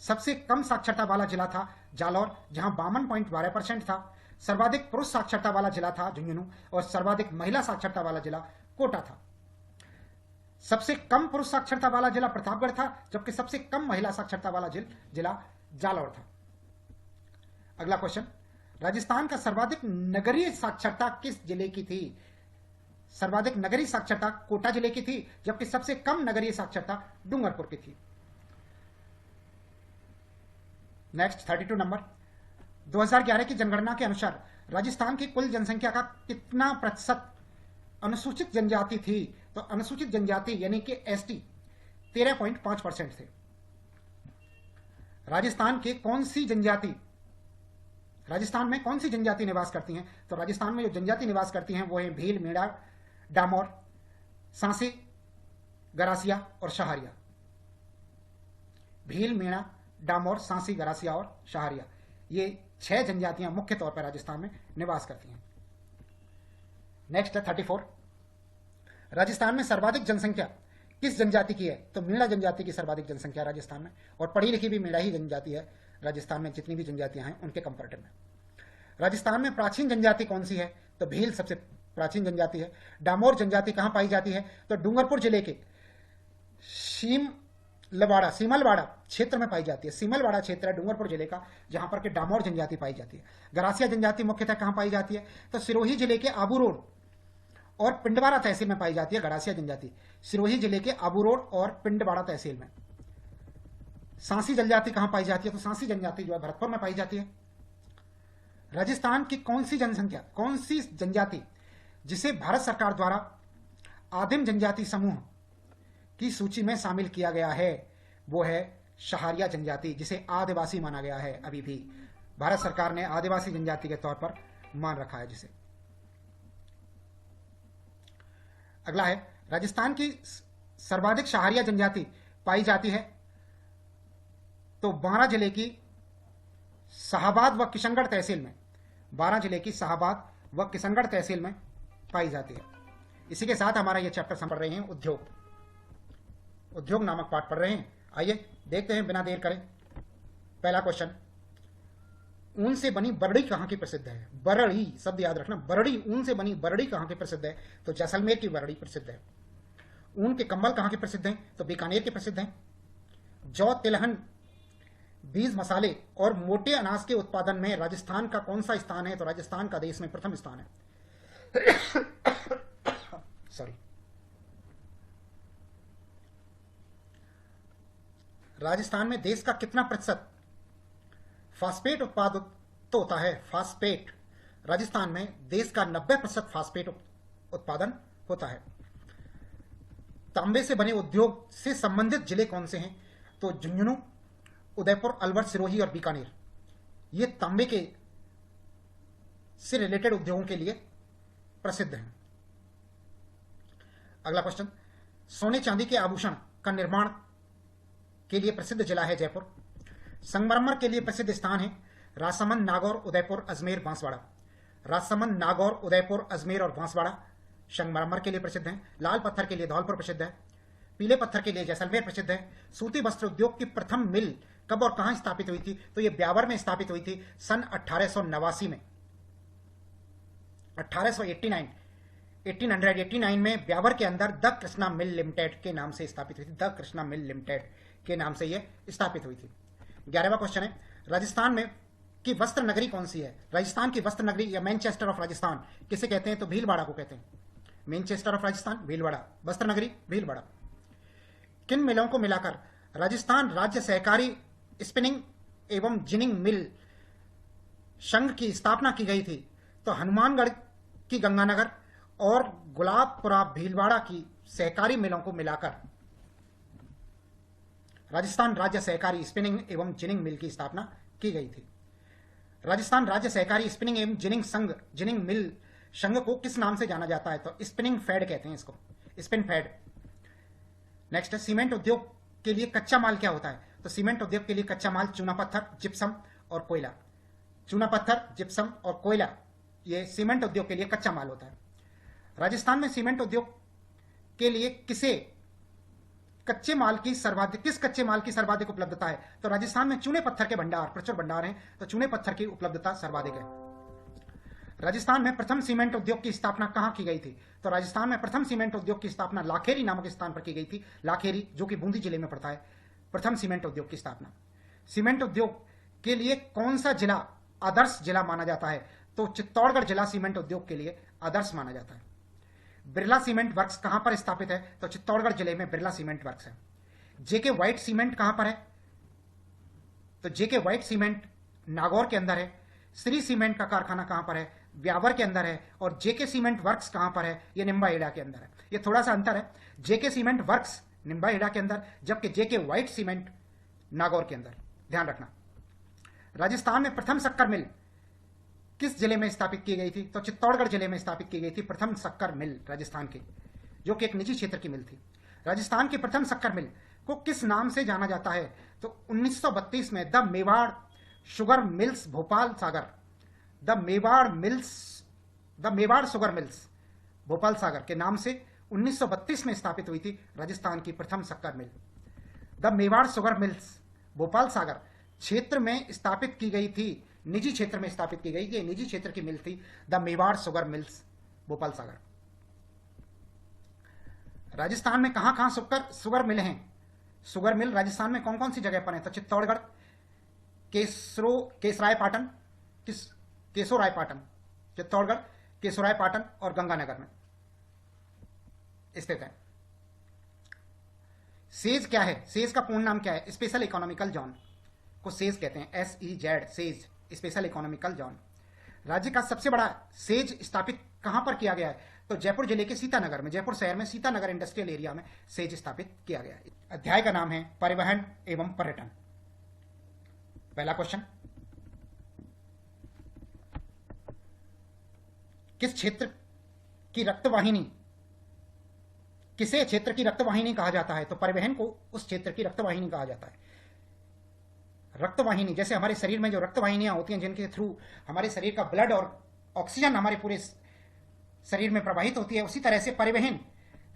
A: सबसे कम साक्षरता वाला जिला था जालौर, जहां 52.12% था। सर्वाधिक पुरुष साक्षरता वाला जिला था झुंझुनू, और सर्वाधिक महिला साक्षरता वाला जिला कोटा था। सबसे कम पुरुष साक्षरता वाला जिला प्रतापगढ़ था, जबकि सबसे कम महिला साक्षरता वाला जिला जालौर था। अगला क्वेश्चन, राजस्थान का सर्वाधिक नगरीय साक्षरता किस जिले की थी? सर्वाधिक नगरीय साक्षरता कोटा जिले की थी, जबकि सबसे कम नगरीय साक्षरता डूंगरपुर की थी। नेक्स्ट 32 नंबर, 2011 की जनगणना के अनुसार राजस्थान की कुल जनसंख्या का कितना प्रतिशत अनुसूचित जनजाति थी? तो अनुसूचित जनजाति यानी कि एसटी 13.5% थे। राजस्थान में कौन सी जनजाति निवास करती हैं? तो राजस्थान में जो जनजाति निवास करती हैं वो है भील, मेड़ा, डामोर, सांसी, गरासिया और शहारिया। भील, मेड़ा, डामोर, सांसी, गरासिया और शहारिया, ये 6 जनजातियां मुख्य तौर पर राजस्थान में निवास करती हैं। नेक्स्ट है 34, राजस्थान में सर्वाधिक जनसंख्या किस जनजाति की है? तो मीणा जनजाति की सर्वाधिक जनसंख्या राजस्थान में, और पढ़ी लिखी भी मीणा ही जनजाति है राजस्थान में, जितनी भी जनजातियां हैं उनके कंपैरेटिव में। राजस्थान में प्राचीन जनजाति कौन सी है? तो भील सबसे प्राचीन जनजाति है। डामोर जनजाति कहां पाई जाती है? तो डूंगरपुर जिले के सीमलवाड़ा क्षेत्र में पाई जाती है। सीमलवाड़ा क्षेत्र है डूंगरपुर जिले का, जहां पर के डामोर जनजाति पाई जाती है। गरासिया जनजाति मुख्यतः कहां पाई जाती है? तो सिरोही जिले के आबू रोड और पिंडवाड़ा तहसील में पाई जाती है गरासिया जनजाति, सिरोही जिले के आबू रोड और पिंडवाड़ा तहसील में। सांसी जनजाति कहां पाई जाती है? तो सांसी जनजाति जो है भरतपुर में पाई जाती है। राजस्थान की कौन सी जनजाति जिसे भारत सरकार द्वारा आदिम जनजाति समूह की सूची में शामिल किया गया है, वो है शहारिया जनजाति, जिसे आदिवासी माना गया है। अभी भी भारत सरकार ने आदिवासी जनजाति के तौर पर मान रखा है जिसे। अगला है, राजस्थान की सर्वाधिक शहारिया जनजाति पाई जाती है तो 12 जिले की शाहबाद व किशनगढ़ तहसील में, 12 जिले की शाहबाद व किशनगढ़ तहसील में पाई जाती है। इसी के साथ हमारा यह चैप्टर हम पढ़ रहे हैं उद्योग नामक पाठ पढ़ रहे हैं। आइए देखते हैं बिना देर करें। पहला क्वेश्चन, ऊन से बनी बरड़ी कहाँ की प्रसिद्ध है? बरड़ी शब्द याद रखना, बरड़ी, ऊन से बनी बरड़ी कहाँ की प्रसिद्ध है? तो जैसलमेर की बरड़ी प्रसिद्ध है। ऊन के कंबल कहाँ के प्रसिद्ध हैं? तो बीकानेर के प्रसिद्ध हैं। जौ, तिलहन, बीज, मसाले और मोटे अनाज के उत्पादन में राजस्थान का कौन सा स्थान है? तो राजस्थान का देश में प्रथम स्थान है। सॉरी। राजस्थान में देश का कितना प्रतिशत फास्फेट उत्पादन तो होता है? फास्फेट, राजस्थान में देश का 90% फास्फेट उत्पादन होता है। तांबे से बने उद्योग से संबंधित जिले कौन से हैं? तो झुंझुनू, उदयपुर, अलवर, सिरोही और बीकानेर। ये तांबे के से रिलेटेड उद्योगों के लिए प्रसिद्ध हैं। अगला क्वेश्चन, सोने चांदी के आभूषण का निर्माण के लिए प्रसिद्ध जिला है जयपुर। संगमरमर के लिए प्रसिद्ध स्थान है राजसमंद, नागौर, उदयपुर, अजमेर, बांसवाड़ा। राजसमंद, नागौर, उदयपुर, अजमेर और बांसवाड़ा संगमरमर के लिए प्रसिद्ध हैं। लाल पत्थर के लिए धौलपुर प्रसिद्ध है। पीले पत्थर के लिए जैसलमेर प्रसिद्ध है। सूती वस्त्र उद्योग की प्रथम मिल कब और कहां स्थापित हुई थी? तो यह ब्यावर में स्थापित हुई थी सन 1889 में। 1889 में ब्यावर के अंदर द कृष्णा मिल लिमिटेड के नाम से स्थापित हुई थी। द कृष्णा मिल लिमिटेड के नाम से यह स्थापित हुई थी। 11वां क्वेश्चन है, राजस्थान में की वस्त्र नगरी कौन सी है? राजस्थान की वस्त्र नगरी या मैनचेस्टर ऑफ राजस्थान किसे कहते हैं? तो भीलवाड़ा को कहते हैं। मैनचेस्टर ऑफ राजस्थान भीलवाड़ा, वस्त्र नगरी भीलवाड़ा। किन मिलों को मिलाकर राजस्थान राज्य सहकारी स्पिनिंग एवं जिनिंग मिल संघ की स्थापना की गई थी? तो हनुमानगढ़ की गंगानगर और गुलाबपुरा भीलवाड़ा की सहकारी मिलों को मिलाकर राजस्थान राज्य सहकारी स्पिनिंग एवं जिनिंग मिल की स्थापना की गई थी। राजस्थान राज्य सहकारी स्पिनिंग एवं जिनिंग संघ, जिनिंग मिल संघ को किस नाम से जाना जाता है? तो स्पिनिंग फेड कहते हैं इसको, स्पिन फेड। नेक्स्ट है, सीमेंट उद्योग के लिए कच्चा माल क्या होता है? तो सीमेंट उद्योग के लिए कच्चा माल चूना पत्थर, जिप्सम और कोयला। चूना पत्थर, जिप्सम और कोयला, ये सीमेंट उद्योग के लिए कच्चा माल होता है। राजस्थान में सीमेंट उद्योग के लिए किस कच्चे माल की सर्वाधिक उपलब्धता है? तो राजस्थान में चूने पत्थर के भंडार, प्रचुर भंडार हैं, तो चूने पत्थर की उपलब्धता सर्वाधिक है। राजस्थान में प्रथम सीमेंट उद्योग की स्थापना कहां की गई थी? तो राजस्थान में प्रथम सीमेंट उद्योग की स्थापना लाखेरी नामक स्थान पर की गई थी। लाखेरी, जो कि बूंदी जिले में पड़ता है, प्रथम सीमेंट उद्योग की स्थापना। सीमेंट उद्योग के लिए कौन सा जिला आदर्श जिला माना जाता है? तो चित्तौड़गढ़ जिला सीमेंट उद्योग के लिए आदर्श माना जाता है। बिरला सीमेंट वर्क्स कहां पर स्थापित है? तो चित्तौड़गढ़ जिले में बिरला सीमेंट वर्क्स है। जेके व्हाइट सीमेंट कहां पर है? तो जेके व्हाइट सीमेंट नागौर के अंदर है। श्री सीमेंट का कारखाना कहां पर है? ब्यावर के अंदर है। और जेके सीमेंट वर्क्स कहां पर है? ये निम्बाहेड़ा के अंदर है। ये थोड़ा सा अंतर है, जेके सीमेंट वर्क्स निम्बाहेड़ा के अंदर, जबकि जेके व्हाइट सीमेंट नागौर के अंदर, ध्यान रखना। राजस्थान में प्रथम शक्कर मिल किस जिले में स्थापित की गई थी? तो चित्तौड़गढ़ जिले में स्थापित की गई थी प्रथम शक्कर मिल राजस्थान की, जो कि एक निजी क्षेत्र की मिल थी। राजस्थान की प्रथम शक्कर मिल को किस नाम से जाना जाता है? तो 1932 में the Mewar sugar mills Bhopal Sagar, the Mewar sugar mills Bhopal Sagar के नाम से 1932 में स्थापित हुई थी राजस्थान की प्रथम शक्कर मिल। The Mewar sugar mills Bhopal Sagar क्षेत्र में स्थापित की गई थी, निजी क्षेत्र में स्थापित की गई, ये निजी क्षेत्र की मिल थी the Mewar sugar mills Bhopal Sagar. Rajasthan में कहां कहां शुगर मिल हैं? शुगर मिल राजस्थान में कौन कौन सी जगह पर है? तो चित्तौड़गढ़, केसरायपाटन, चित्तौड़गढ़, केसरायपाटन और गंगानगर में स्थित है। सेज क्या है? सेज का पूर्ण नाम क्या है? स्पेशल इकोनॉमिकल जोन को सेज कहते हैं, SEZ, says, special economical zone. राज्य का सबसे बड़ा सेज स्थापित कहां पर किया गया है? तो जयपुर जिले के सीतानगर में, जयपुर शहर में सीतानगर इंडस्ट्रियल एरिया में सेज स्थापित किया गया है। अध्याय का नाम है परिवहन एवं पर्यटन। पहला क्वेश्चन, किस क्षेत्र की रक्तवाहिनी, किसे क्षेत्र की रक्तवाहिनी कहा जाता है? तो परिवहन को उस क्षेत्र की रक्तवाहिनी कहा जाता है। रक्तवाहिनी, जैसे हमारे शरीर में जो रक्तवाहिनियां होती हैं जिनके थ्रू हमारे शरीर का ब्लड और ऑक्सीजन हमारे पूरे शरीर में प्रवाहित होती है, उसी तरह से परिवहन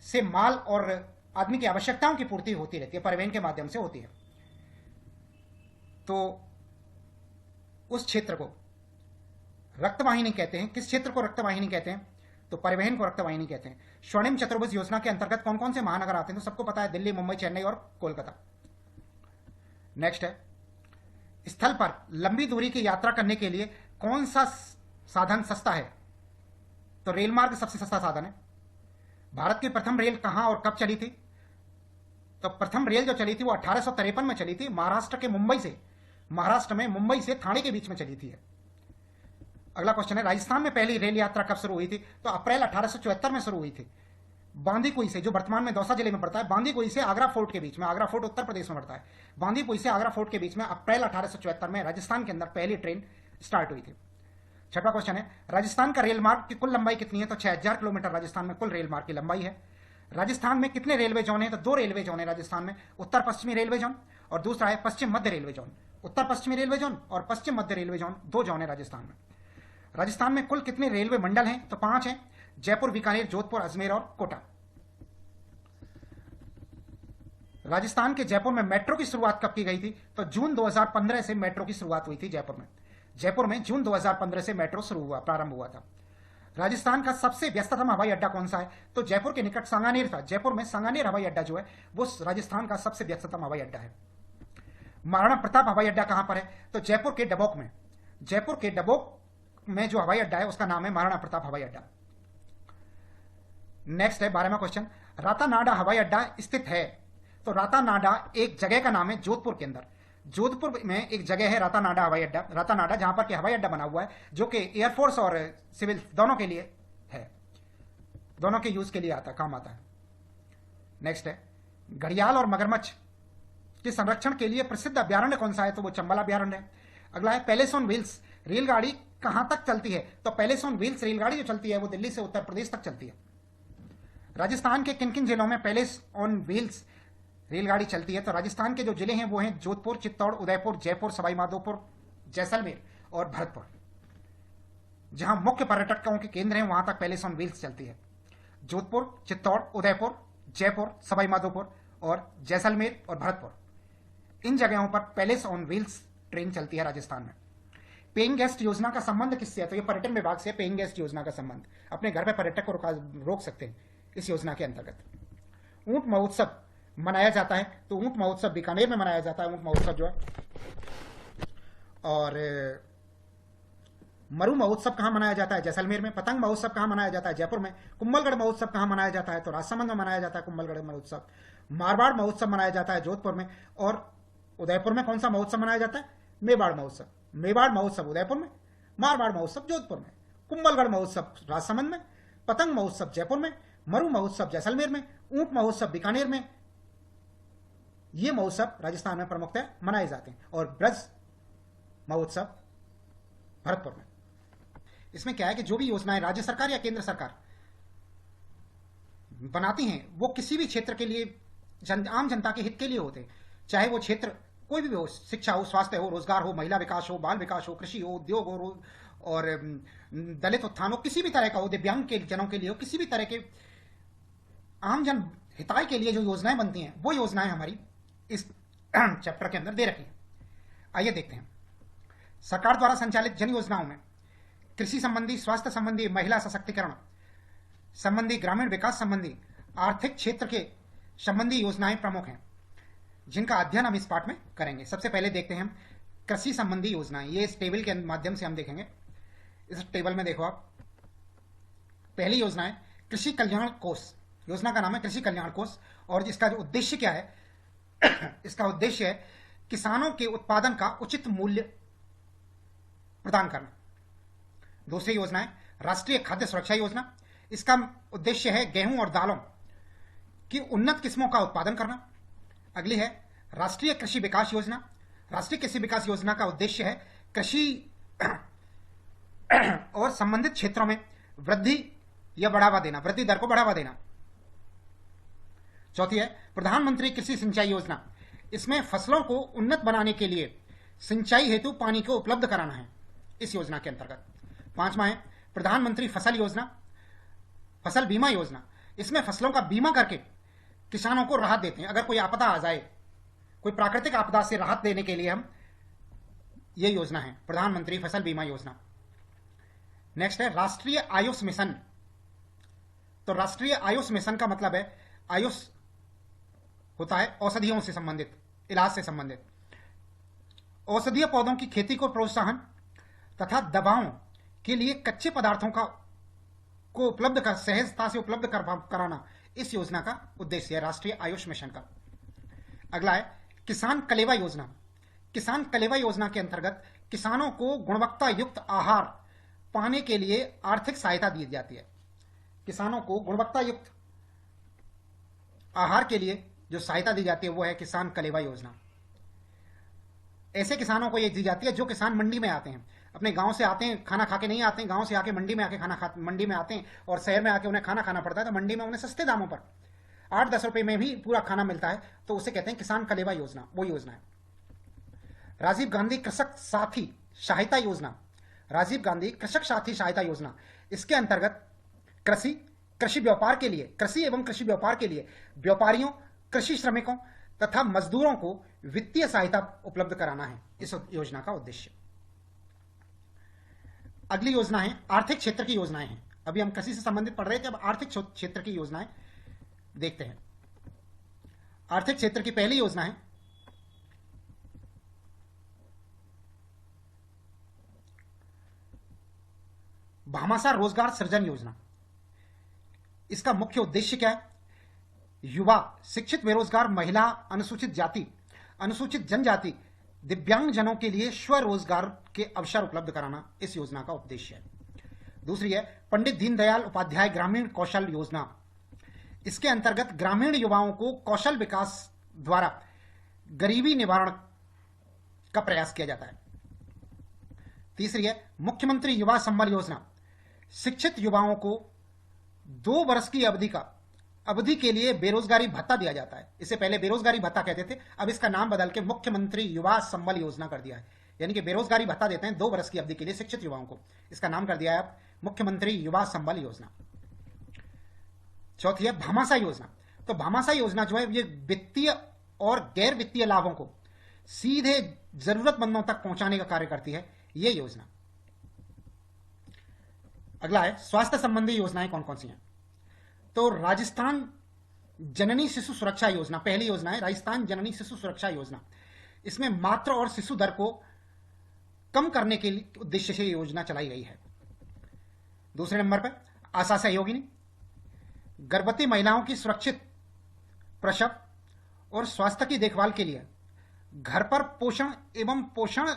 A: से माल और आदमी की आवश्यकताओं की पूर्ति होती रहती है, परिवहन के माध्यम से होती है। तो उस क्षेत्र को रक्तवाहिनी कहते हैं। किस क्षेत्र को रक्तवाहिनी कहते हैं? तो परिवहन को रक्तवाहिनी कहते हैं। स्वर्णिम चतुर्भुज योजना के अंतर्गत कौन कौन से महानगर आते हैं? तो सबको पता है, दिल्ली, मुंबई, चेन्नई और कोलकाता। नेक्स्ट है, स्थल पर लंबी दूरी की यात्रा करने के लिए कौन सा साधन सस्ता है? तो रेल मार्ग सबसे सस्ता साधन है। भारत की प्रथम रेल कहां और कब चली थी? तो प्रथम रेल जो चली थी वो 1853 में चली थी, महाराष्ट्र में मुंबई से थाने के बीच में चली थी। अगला क्वेश्चन है, राजस्थान में पहली रेल यात्रा कब शुरू हुई थी? तो अप्रैल 1874 में शुरू हुई थी। बांदीकुई से, जो वर्तमान में दौसा जिले में पड़ता है, बांदीकुई से आगरा फोर्ट के बीच में, आगरा फोर्ट उत्तर प्रदेश में पड़ता है, बांदीकुई से आगरा फोर्ट के बीच में अप्रैल 1874 में राजस्थान के अंदर पहली ट्रेन स्टार्ट हुई थी। छठवां क्वेश्चन है, राजस्थान का रेल मार्ग की कुल लंबाई कितनी है? तो 6000 किलोमीटर राजस्थान में कुल रेल मार्ग की लंबाई है। राजस्थान में कितने रेलवे जोन है? तो 2 रेलवे जोन है राजस्थान में, उत्तर पश्चिमी रेलवे जोन और दूसरा है पश्चिम मध्य रेलवे जोन। उत्तर पश्चिमी रेलवे जोन और पश्चिम मध्य रेलवे जोन, 2 जोन है राजस्थान में। राजस्थान में कुल कितने रेलवे मंडल हैं? तो 5 हैं, जयपुर, बीकानेर, जोधपुर, अजमेर और कोटा। राजस्थान के जयपुर में मेट्रो की शुरुआत कब की गई थी? तो जून 2015 से मेट्रो की शुरुआत हुई थी जयपुर में जून 2015 से मेट्रो प्रारंभ हुआ था। राजस्थान का सबसे व्यस्ततम हवाई अड्डा कौन सा है? तो जयपुर के निकट सांगानेर था। जयपुर में सांगानेर हवाई अड्डा जो है वो राजस्थान का सबसे व्यस्ततम हवाई अड्डा है। महाराणा प्रताप हवाई अड्डा कहां पर है? तो जयपुर के डबोक में। जयपुर के डबोक में जो हवाई अड्डा है उसका नाम है महाराणा प्रताप हवाई अड्डा। नेक्स्ट है 12वां क्वेश्चन, रातानाडा हवाई अड्डा स्थित है? तो रातानाडा एक जगह का नाम है जोधपुर के अंदर। जोधपुर में एक जगह है रातानाडा हवाई अड्डा, रातानाडा, जहां पर कि हवाई अड्डा बना हुआ है, जो कि एयरफोर्स और सिविल दोनों के लिए है, दोनों के यूज के लिए काम आता है। नेक्स्ट है, घड़ियाल और मगरमच्छ के संरक्षण के लिए प्रसिद्ध अभ्यारण्य कौन सा है? तो वो चंबल अभ्यारण्य है। अगला है, पैलेस ऑन व्हील्स रेलगाड़ी कहां तक चलती है? तो पैलेस ऑन व्हील्स रेलगाड़ी जो चलती है वो दिल्ली से उत्तर प्रदेश तक चलती है। राजस्थान के किन किन जिलों में पैलेस ऑन व्हील्स रेलगाड़ी चलती है? तो राजस्थान के जो जिले हैं वो हैं जोधपुर, चित्तौड़, उदयपुर, जयपुर, सवाईमाधोपुर, जैसलमेर और भरतपुर। जहां मुख्य पर्यटकों के केंद्र हैं वहां तक पैलेस ऑन व्हील्स चलती है। जोधपुर, चित्तौड़, उदयपुर, जयपुर, सवाईमाधोपुर और जैसलमेर और भरतपुर, इन जगहों पर पैलेस ऑन व्हील्स ट्रेन चलती है राजस्थान में। पेइंग गेस्ट योजना का संबंध किससे है? तो ये पर्यटन विभाग से पेइंग गेस्ट योजना का संबंध, अपने घर पे पर्यटक को रोक सकते हैं इस योजना के अंतर्गत। ऊंट महोत्सव मनाया जाता है, तो ऊंट महोत्सव बीकानेर में मनाया जाता है, ऊंट महोत्सव जो है। और मरु महोत्सव कहां मनाया जाता है? जैसलमेर में। पतंग महोत्सव कहां मनाया जाता है? जयपुर में। कुंभलगढ़ महोत्सव कहां मनाया जाता है? तो राजसमंद में मनाया जाता है कुंभलगढ़ महोत्सव। मारवाड़ महोत्सव मनाया जाता है जोधपुर में। और उदयपुर में कौन सा महोत्सव मनाया जाता है? मेवाड़ महोत्सव। मेवाड़ महोत्सव उदयपुर में, मारवाड़ महोत्सव जोधपुर में, कुंभलगढ़ महोत्सव राजसमंद में, पतंग महोत्सव जयपुर में, मरु महोत्सव जैसलमेर में, ऊंट महोत्सव बीकानेर में। ये महोत्सव राजस्थान में प्रमुखतः मनाए जाते हैं। और ब्रज महोत्सव भरतपुर में। इसमें क्या है कि जो भी योजनाएं राज्य सरकार या केंद्र सरकार बनाती हैं वो किसी भी क्षेत्र के लिए आम जनता के हित के लिए होते हैं, चाहे वो क्षेत्र कोई भी हो, शिक्षा हो, स्वास्थ्य हो, रोजगार हो, महिला विकास हो, बाल विकास हो, कृषि हो, उद्योग हो और दलित उत्थान हो, किसी भी तरह का हो, दिव्यांग के जनों के लिए हो, किसी भी तरह के आम जन हिताय के लिए जो योजनाएं बनती हैं वो योजनाएं हमारी इस चैप्टर के अंदर दे रखी है। आइए देखते हैं। सरकार द्वारा संचालित जन योजनाओं में कृषि संबंधी, स्वास्थ्य संबंधी, महिला सशक्तिकरण संबंधी, ग्रामीण विकास संबंधी, आर्थिक क्षेत्र के संबंधी योजनाएं प्रमुख हैं, जिनका अध्ययन हम इस पाठ में करेंगे। सबसे पहले देखते हैं हम कृषि संबंधी योजनाएं। ये इस टेबल के माध्यम से हम देखेंगे। इस टेबल में देखो आप, पहली योजना है कृषि कल्याण कोष। योजना का नाम है कृषि कल्याण कोष और इसका जो उद्देश्य क्या है इसका उद्देश्य है किसानों के उत्पादन का उचित मूल्य प्रदान करना। दूसरी योजना है राष्ट्रीय खाद्य सुरक्षा योजना। इसका उद्देश्य है गेहूं और दालों की उन्नत किस्मों का उत्पादन करना। अगली है राष्ट्रीय कृषि विकास योजना। राष्ट्रीय कृषि विकास योजना का उद्देश्य है कृषि और संबंधित क्षेत्रों में वृद्धि या बढ़ावा देना, वृद्धि दर को बढ़ावा देना। चौथी है प्रधानमंत्री कृषि सिंचाई योजना। इसमें फसलों को उन्नत बनाने के लिए सिंचाई हेतु पानी को उपलब्ध कराना है इस योजना के अंतर्गत। पांचवा है प्रधानमंत्री फसल योजना, फसल बीमा योजना। इसमें फसलों का बीमा करके किसानों को राहत देते हैं। अगर कोई आपदा आ जाए, कोई प्राकृतिक आपदा से राहत देने के लिए हम ये योजना है प्रधानमंत्री फसल बीमा योजना। नेक्स्ट है राष्ट्रीय आयुष मिशन। तो राष्ट्रीय आयुष मिशन का मतलब है, आयुष होता है औषधियों से संबंधित, इलाज से संबंधित। औषधीय पौधों की खेती को प्रोत्साहन तथा दवाओं के लिए कच्चे पदार्थों को उपलब्ध कर सहजता से उपलब्ध कराना इस योजना का उद्देश्य है, राष्ट्रीय आयुष मिशन का। अगला है किसान कलेवा योजना। किसान कलेवा योजना के अंतर्गत किसानों को गुणवत्ता युक्त आहार पाने के लिए आर्थिक सहायता दी जाती है। किसानों को गुणवत्ता युक्त आहार के लिए जो सहायता दी जाती है वो है किसान कलेवा योजना। ऐसे किसानों को ये दी जाती है जो किसान मंडी में आते हैं, अपने गांव से आते हैं, खाना खा के नहीं आते हैं, गांव से आके मंडी में आके मंडी में आते हैं और शहर में आके उन्हें खाना खाना पड़ता है, तो मंडी में उन्हें सस्ते दामों पर 8-10 रुपए में भी पूरा खाना मिलता है, तो उसे कहते हैं किसान कलेवा योजना, वो योजना है। राजीव गांधी कृषक साथी सहायता योजना। राजीव गांधी कृषक साथी सहायता योजना, इसके अंतर्गत कृषि व्यापार के लिए, कृषि एवं कृषि व्यापार के लिए व्यापारियों, कृषि श्रमिकों तथा मजदूरों को वित्तीय सहायता उपलब्ध कराना है इस योजना का उद्देश्य। अगली योजना है आर्थिक क्षेत्र की योजनाएं हैं। अभी हम कृषि से संबंधित पढ़ रहे थे, अब आर्थिक क्षेत्र की योजनाएं देखते हैं। आर्थिक क्षेत्र की पहली योजना है भामाशाह रोजगार सृजन योजना। इसका मुख्य उद्देश्य क्या है? युवा, शिक्षित बेरोजगार महिला, अनुसूचित जाति, अनुसूचित जनजाति, दिव्यांग जनों के लिए स्वरोजगार के अवसर उपलब्ध कराना इस योजना का उद्देश्य है। दूसरी है पंडित दीनदयाल उपाध्याय ग्रामीण कौशल योजना। इसके अंतर्गत ग्रामीण युवाओं को कौशल विकास द्वारा गरीबी निवारण का प्रयास किया जाता है। तीसरी है मुख्यमंत्री युवा संबल योजना। शिक्षित युवाओं को 2 वर्ष की अवधि के लिए बेरोजगारी भत्ता दिया जाता है। इससे पहले बेरोजगारी भत्ता कहते थे, अब इसका नाम बदल के मुख्यमंत्री युवा संबल योजना कर दिया है। यानी कि बेरोजगारी भत्ता देते हैं 2 वर्ष की अवधि के लिए शिक्षित युवाओं को, इसका नाम कर दिया है अब मुख्यमंत्री युवा संबल योजना। चौथी है भामाशाह योजना। तो भामाशाह योजना जो है ये वित्तीय और गैर वित्तीय लाभों को सीधे जरूरतमंदों तक पहुंचाने का कार्य करती है ये योजना। अगला है स्वास्थ्य संबंधी योजनाएं कौन कौन सी हैं। तो राजस्थान जननी शिशु सुरक्षा योजना पहली योजना है, राजस्थान जननी शिशु सुरक्षा योजना। इसमें मातृ और शिशु दर को कम करने के उद्देश्य से योजना चलाई गई है। दूसरे नंबर पर आशा सहयोगिनी, गर्भवती महिलाओं की सुरक्षित प्रसव और स्वास्थ्य की देखभाल के लिए घर पर पोषण एवं पोषण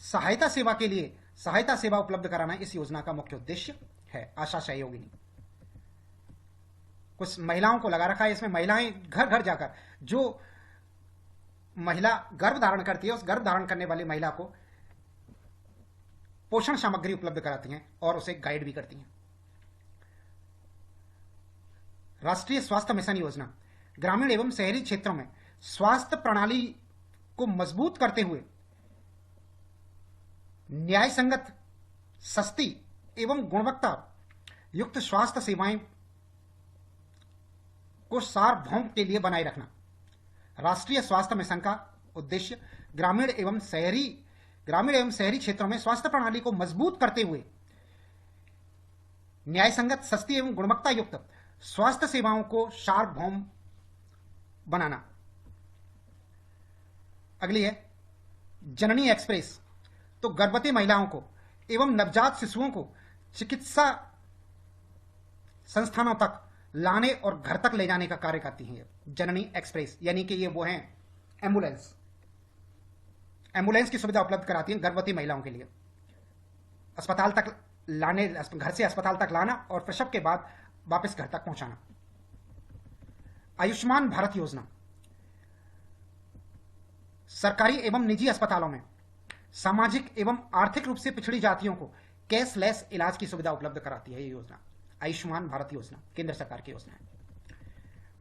A: सहायता सेवा के लिए सहायता सेवा उपलब्ध कराना इस योजना का मुख्य उद्देश्य है। आशा सहयोगिनी कुछ महिलाओं को लगा रखा है इसमें। महिलाएं घर घर जाकर जो महिला गर्भ धारण करती है उस गर्भ धारण करने वाली महिला को पोषण सामग्री उपलब्ध कराती हैं और उसे गाइड भी करती हैं। राष्ट्रीय स्वास्थ्य मिशन योजना ग्रामीण एवं शहरी क्षेत्रों में स्वास्थ्य प्रणाली को मजबूत करते हुए न्याय संगत, सस्ती एवं गुणवत्ता युक्त स्वास्थ्य सेवाएं को सार्वभौम के लिए बनाए रखना। राष्ट्रीय स्वास्थ्य मिशन का उद्देश्य ग्रामीण एवं शहरी क्षेत्रों में स्वास्थ्य प्रणाली को मजबूत करते हुए न्याय संगत, सस्ती एवं गुणवत्ता युक्त स्वास्थ्य सेवाओं को सार्वभौम बनाना। अगली है जननी एक्सप्रेस। तो गर्भवती महिलाओं को एवं नवजात शिशुओं को चिकित्सा संस्थानों तक लाने और घर तक ले जाने का कार्य करती हैं जननी एक्सप्रेस। यानी कि ये वो हैं एम्बुलेंस की सुविधा उपलब्ध कराती हैं गर्भवती महिलाओं के लिए। अस्पताल तक लाने, घर से अस्पताल तक लाना और प्रसव के बाद वापस घर तक पहुंचाना। आयुष्मान भारत योजना सरकारी एवं निजी अस्पतालों में सामाजिक एवं आर्थिक रूप से पिछड़ी जातियों को कैशलेस इलाज की सुविधा उपलब्ध कराती है ये योजना। आयुष्मान भारत योजना केंद्र सरकार की योजना है।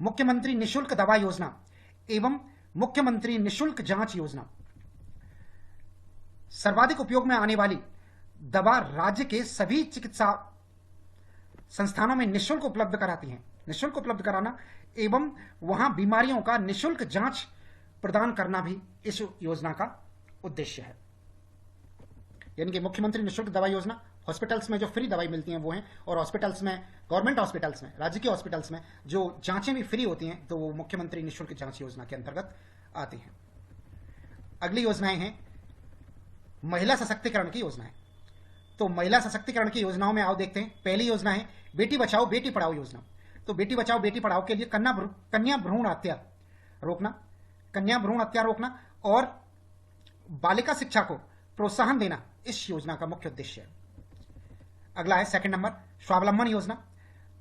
A: मुख्यमंत्री निशुल्क दवा योजना एवं मुख्यमंत्री निशुल्क जांच योजना सर्वाधिक उपयोग में आने वाली दवा राज्य के सभी चिकित्सा संस्थानों में निशुल्क उपलब्ध कराती हैं। निशुल्क उपलब्ध कराना एवं वहां बीमारियों का निशुल्क जांच प्रदान करना भी इस योजना का उद्देश्य है। यानी कि मुख्यमंत्री निःशुल्क दवा योजना, हॉस्पिटल्स में जो फ्री दवाई मिलती हैं वो हैं, और हॉस्पिटल्स में, गवर्नमेंट हॉस्पिटल्स में, राज्य के हॉस्पिटल्स में जो जांचें भी फ्री होती हैं तो वो मुख्यमंत्री निःशुल्क जांच योजना के अंतर्गत आती हैं। अगली योजनाएं हैं महिला सशक्तिकरण की योजनाएं। तो महिला सशक्तिकरण की योजनाओं में आओ देखते हैं। पहली योजना है बेटी बचाओ बेटी पढ़ाओ योजना। तो बेटी बचाओ बेटी पढ़ाओ के लिए कन्या भ्रूण हत्या रोकना, कन्या भ्रूण हत्या रोकना और बालिका शिक्षा को प्रोत्साहन देना इस योजना का मुख्य उद्देश्य है। अगला है सेकंड नंबर स्वावलंबन योजना।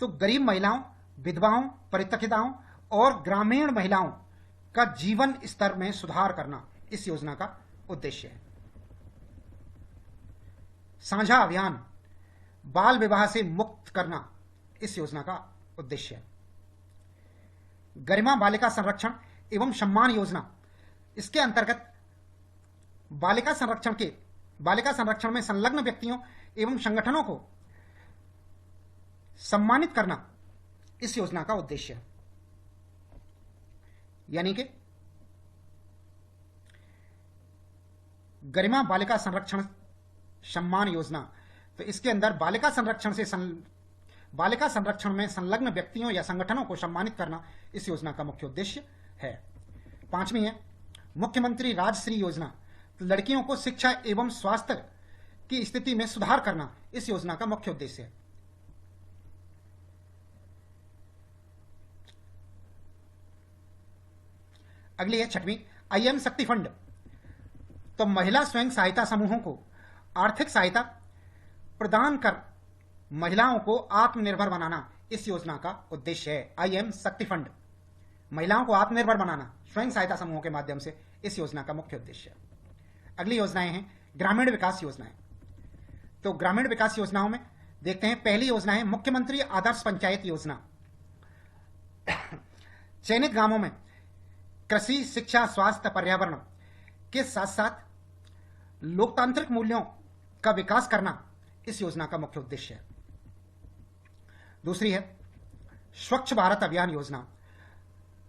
A: तो गरीब महिलाओं, विधवाओं, परित्यक्ताओं और ग्रामीण महिलाओं का जीवन स्तर में सुधार करना इस योजना का उद्देश्य है। साझा अभियान, बाल विवाह से मुक्त करना इस योजना का उद्देश्य है। गरिमा बालिका संरक्षण एवं सम्मान योजना, इसके अंतर्गत बालिका संरक्षण में संलग्न व्यक्तियों एवं संगठनों को सम्मानित करना इस योजना का उद्देश्य है। यानी कि गरिमा बालिका संरक्षण सम्मान योजना, तो इसके अंदर बालिका संरक्षण में संलग्न व्यक्तियों या संगठनों को सम्मानित करना इस योजना का मुख्य उद्देश्य है। पांचवी है मुख्यमंत्री राजश्री योजना। तो लड़कियों को शिक्षा एवं स्वास्थ्य की स्थिति में सुधार करना इस योजना का मुख्य उद्देश्य है। अगली है छठवीं आईएम शक्ति फंड। तो महिला स्वयं सहायता समूहों को आर्थिक सहायता प्रदान कर महिलाओं को आत्मनिर्भर बनाना इस योजना का उद्देश्य है। आईएम शक्ति फंड, महिलाओं को आत्मनिर्भर बनाना स्वयं सहायता समूहों के माध्यम से इस योजना का मुख्य उद्देश्य है। अगली योजनाएं हैं ग्रामीण विकास योजनाएं। तो ग्रामीण विकास योजनाओं में देखते हैं। पहली योजना है मुख्यमंत्री आदर्श पंचायत योजना। चयनित गांवों में कृषि, शिक्षा, स्वास्थ्य, पर्यावरण के साथ साथ लोकतांत्रिक मूल्यों का विकास करना इस योजना का मुख्य उद्देश्य है। दूसरी है स्वच्छ भारत अभियान योजना।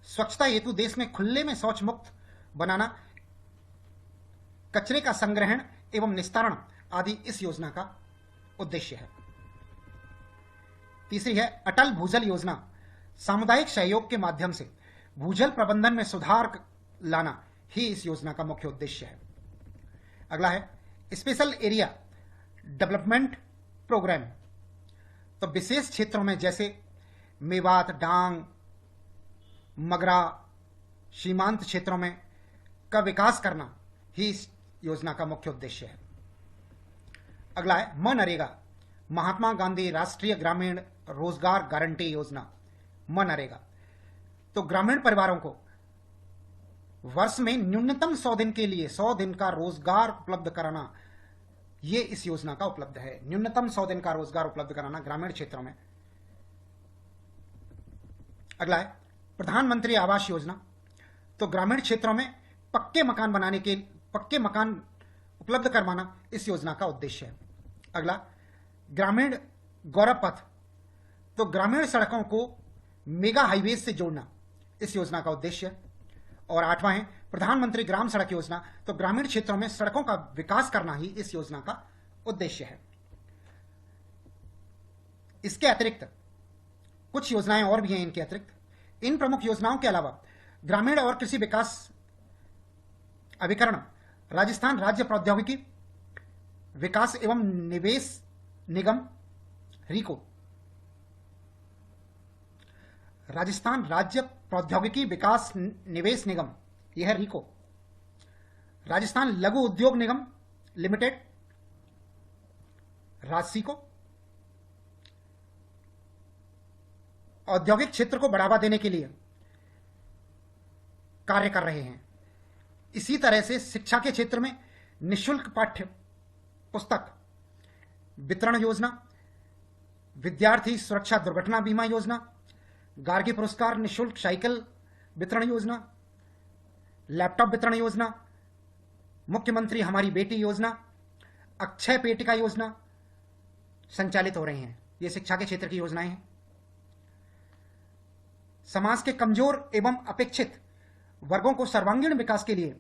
A: स्वच्छता हेतु देश में खुले में शौच मुक्त बनाना, कचरे का संग्रहण एवं निस्तारण आदि इस योजना का उद्देश्य है। तीसरी है अटल भूजल योजना। सामुदायिक सहयोग के माध्यम से भूजल प्रबंधन में सुधार लाना ही इस योजना का मुख्य उद्देश्य है। अगला है स्पेशल एरिया डेवलपमेंट प्रोग्राम। तो विशेष क्षेत्रों में जैसे मेवात, डांग, मगरा, सीमांत क्षेत्रों में का विकास करना ही इस योजना का मुख्य उद्देश्य है। अगला है मनरेगा, महात्मा गांधी राष्ट्रीय ग्रामीण रोजगार गारंटी योजना, मनरेगा। तो ग्रामीण परिवारों को वर्ष में न्यूनतम 100 दिन के लिए 100 दिन का रोजगार उपलब्ध कराना, ये इस योजना का उपलब्ध है। न्यूनतम 100 दिन का रोजगार उपलब्ध कराना ग्रामीण क्षेत्रों में। अगला है प्रधानमंत्री आवास योजना। तो ग्रामीण क्षेत्रों में पक्के मकान उपलब्ध करवाना इस योजना का उद्देश्य है। अगला ग्रामीण गौरव पथ। तो ग्रामीण सड़कों को मेगा हाईवे से जोड़ना इस योजना का उद्देश्य है। और आठवां है प्रधानमंत्री ग्राम सड़क योजना। तो ग्रामीण क्षेत्रों में सड़कों का विकास करना ही इस योजना का उद्देश्य है। इसके अतिरिक्त कुछ योजनाएं और भी हैं। इनके अतिरिक्त इन प्रमुख योजनाओं के अलावा ग्रामीण और कृषि विकास अभिकरण, राजस्थान राज्य प्रौद्योगिकी विकास एवं निवेश निगम रीको, राजस्थान राज्य प्रौद्योगिकी विकास निवेश निगम, यह है रीको। राजस्थान लघु उद्योग निगम लिमिटेड, राजसीको, औद्योगिक क्षेत्र को बढ़ावा देने के लिए कार्य कर रहे हैं। इसी तरह से शिक्षा के क्षेत्र में निःशुल्क पाठ्य पुस्तक वितरण योजना, विद्यार्थी सुरक्षा दुर्घटना बीमा योजना, गार्गी पुरस्कार निःशुल्क साइकिल वितरण योजना, लैपटॉप वितरण योजना, मुख्यमंत्री हमारी बेटी योजना, अक्षय पेटिका योजना संचालित हो रही हैं। ये शिक्षा के क्षेत्र की योजनाएं हैं। समाज के कमजोर एवं अपेक्षित वर्गों को सर्वांगीण विकास के लिए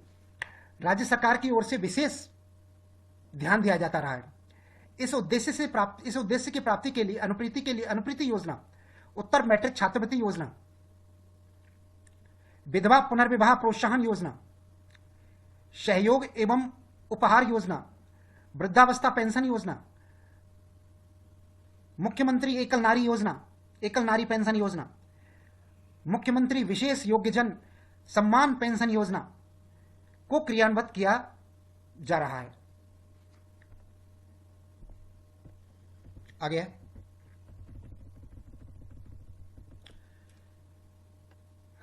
A: राज्य सरकार की ओर से विशेष ध्यान दिया जाता रहा है। इस उद्देश्य की प्राप्ति के लिए अनुप्रीति योजना, उत्तर मैट्रिक छात्रवृत्ति योजना, विधवा पुनर्विवाह प्रोत्साहन योजना, सहयोग एवं उपहार योजना, वृद्धावस्था पेंशन योजना, मुख्यमंत्री एकल नारी पेंशन योजना, मुख्यमंत्री विशेष योग्यजन सम्मान पेंशन योजना को क्रियान्वित किया जा रहा है। आगे है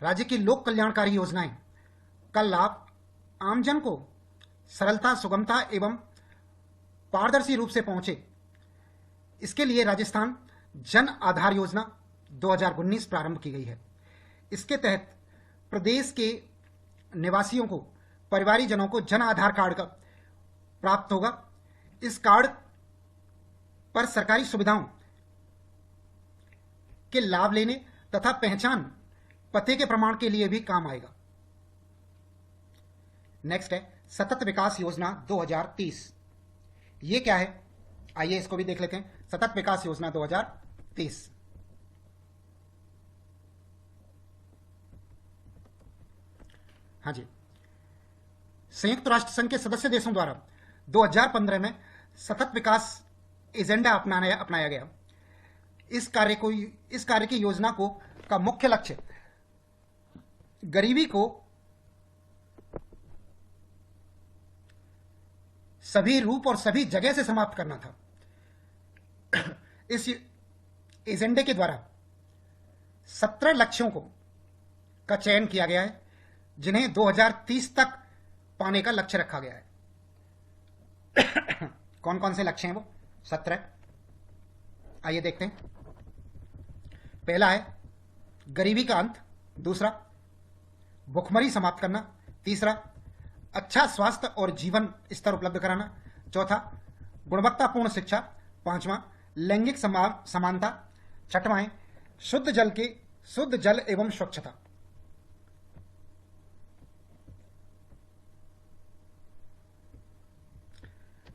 A: राज्य की लोक कल्याणकारी योजनाएं का लाभ आमजन को सरलता, सुगमता एवं पारदर्शी रूप से पहुंचे, इसके लिए राजस्थान जन आधार योजना 2019 प्रारंभ की गई है। इसके तहत प्रदेश के निवासियों को, परिवारीजनों को जन आधार कार्ड का प्राप्त होगा। इस कार्ड पर सरकारी सुविधाओं के लाभ लेने तथा पहचान पते के प्रमाण के लिए भी काम आएगा। नेक्स्ट है सतत विकास योजना 2030। ये क्या है, आइए इसको भी देख लेते हैं। सतत विकास योजना 2030 हाँ जी, संयुक्त राष्ट्र संघ के सदस्य देशों द्वारा 2015 में सतत विकास एजेंडा अपनाया गया। इस कार्य की योजना का मुख्य लक्ष्य गरीबी को सभी रूप और सभी जगह से समाप्त करना था। इस एजेंडे के द्वारा 17 लक्ष्यों का चयन किया गया है, जिन्हें 2030 तक पाने का लक्ष्य रखा गया है। कौन कौन से लक्ष्य हैं वो? 17। आइए देखते हैं। पहला है गरीबी का अंत, दूसरा भुखमरी समाप्त करना, तीसरा अच्छा स्वास्थ्य और जीवन स्तर उपलब्ध कराना, चौथा गुणवत्तापूर्ण शिक्षा, पांचवा लैंगिक समानता, छठवां है शुद्ध जल एवं स्वच्छता।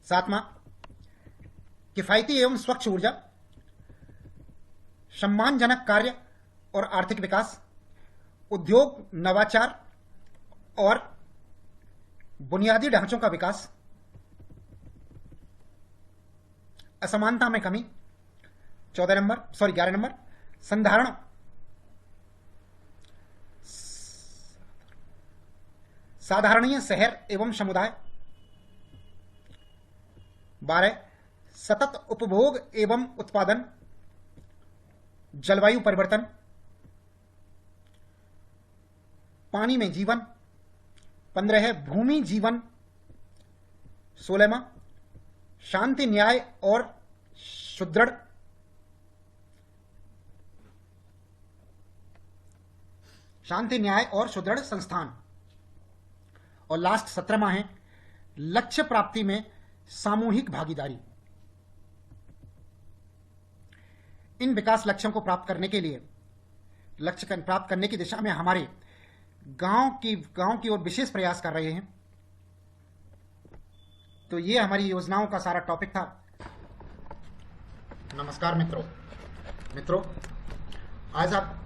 A: सातवां किफायती एवं स्वच्छ ऊर्जा, सम्मानजनक कार्य और आर्थिक विकास, उद्योग, नवाचार और बुनियादी ढांचों का विकास, असमानता में कमी। 11 नंबर साधारणीय शहर एवं समुदाय। 12 सतत उपभोग एवं उत्पादन, जलवायु परिवर्तन, पानी में जीवन। 15 है भूमि जीवन। 16वां शांति न्याय और सुदृढ़ संस्थान। और लास्ट 17वां है लक्ष्य प्राप्ति में सामूहिक भागीदारी। इन विकास लक्ष्यों को प्राप्त करने के लिए, लक्ष्य प्राप्त करने की दिशा में हमारे गांव की ओर विशेष प्रयास कर रहे हैं। तो ये हमारी योजनाओं का सारा टॉपिक था। नमस्कार मित्रों, आज आप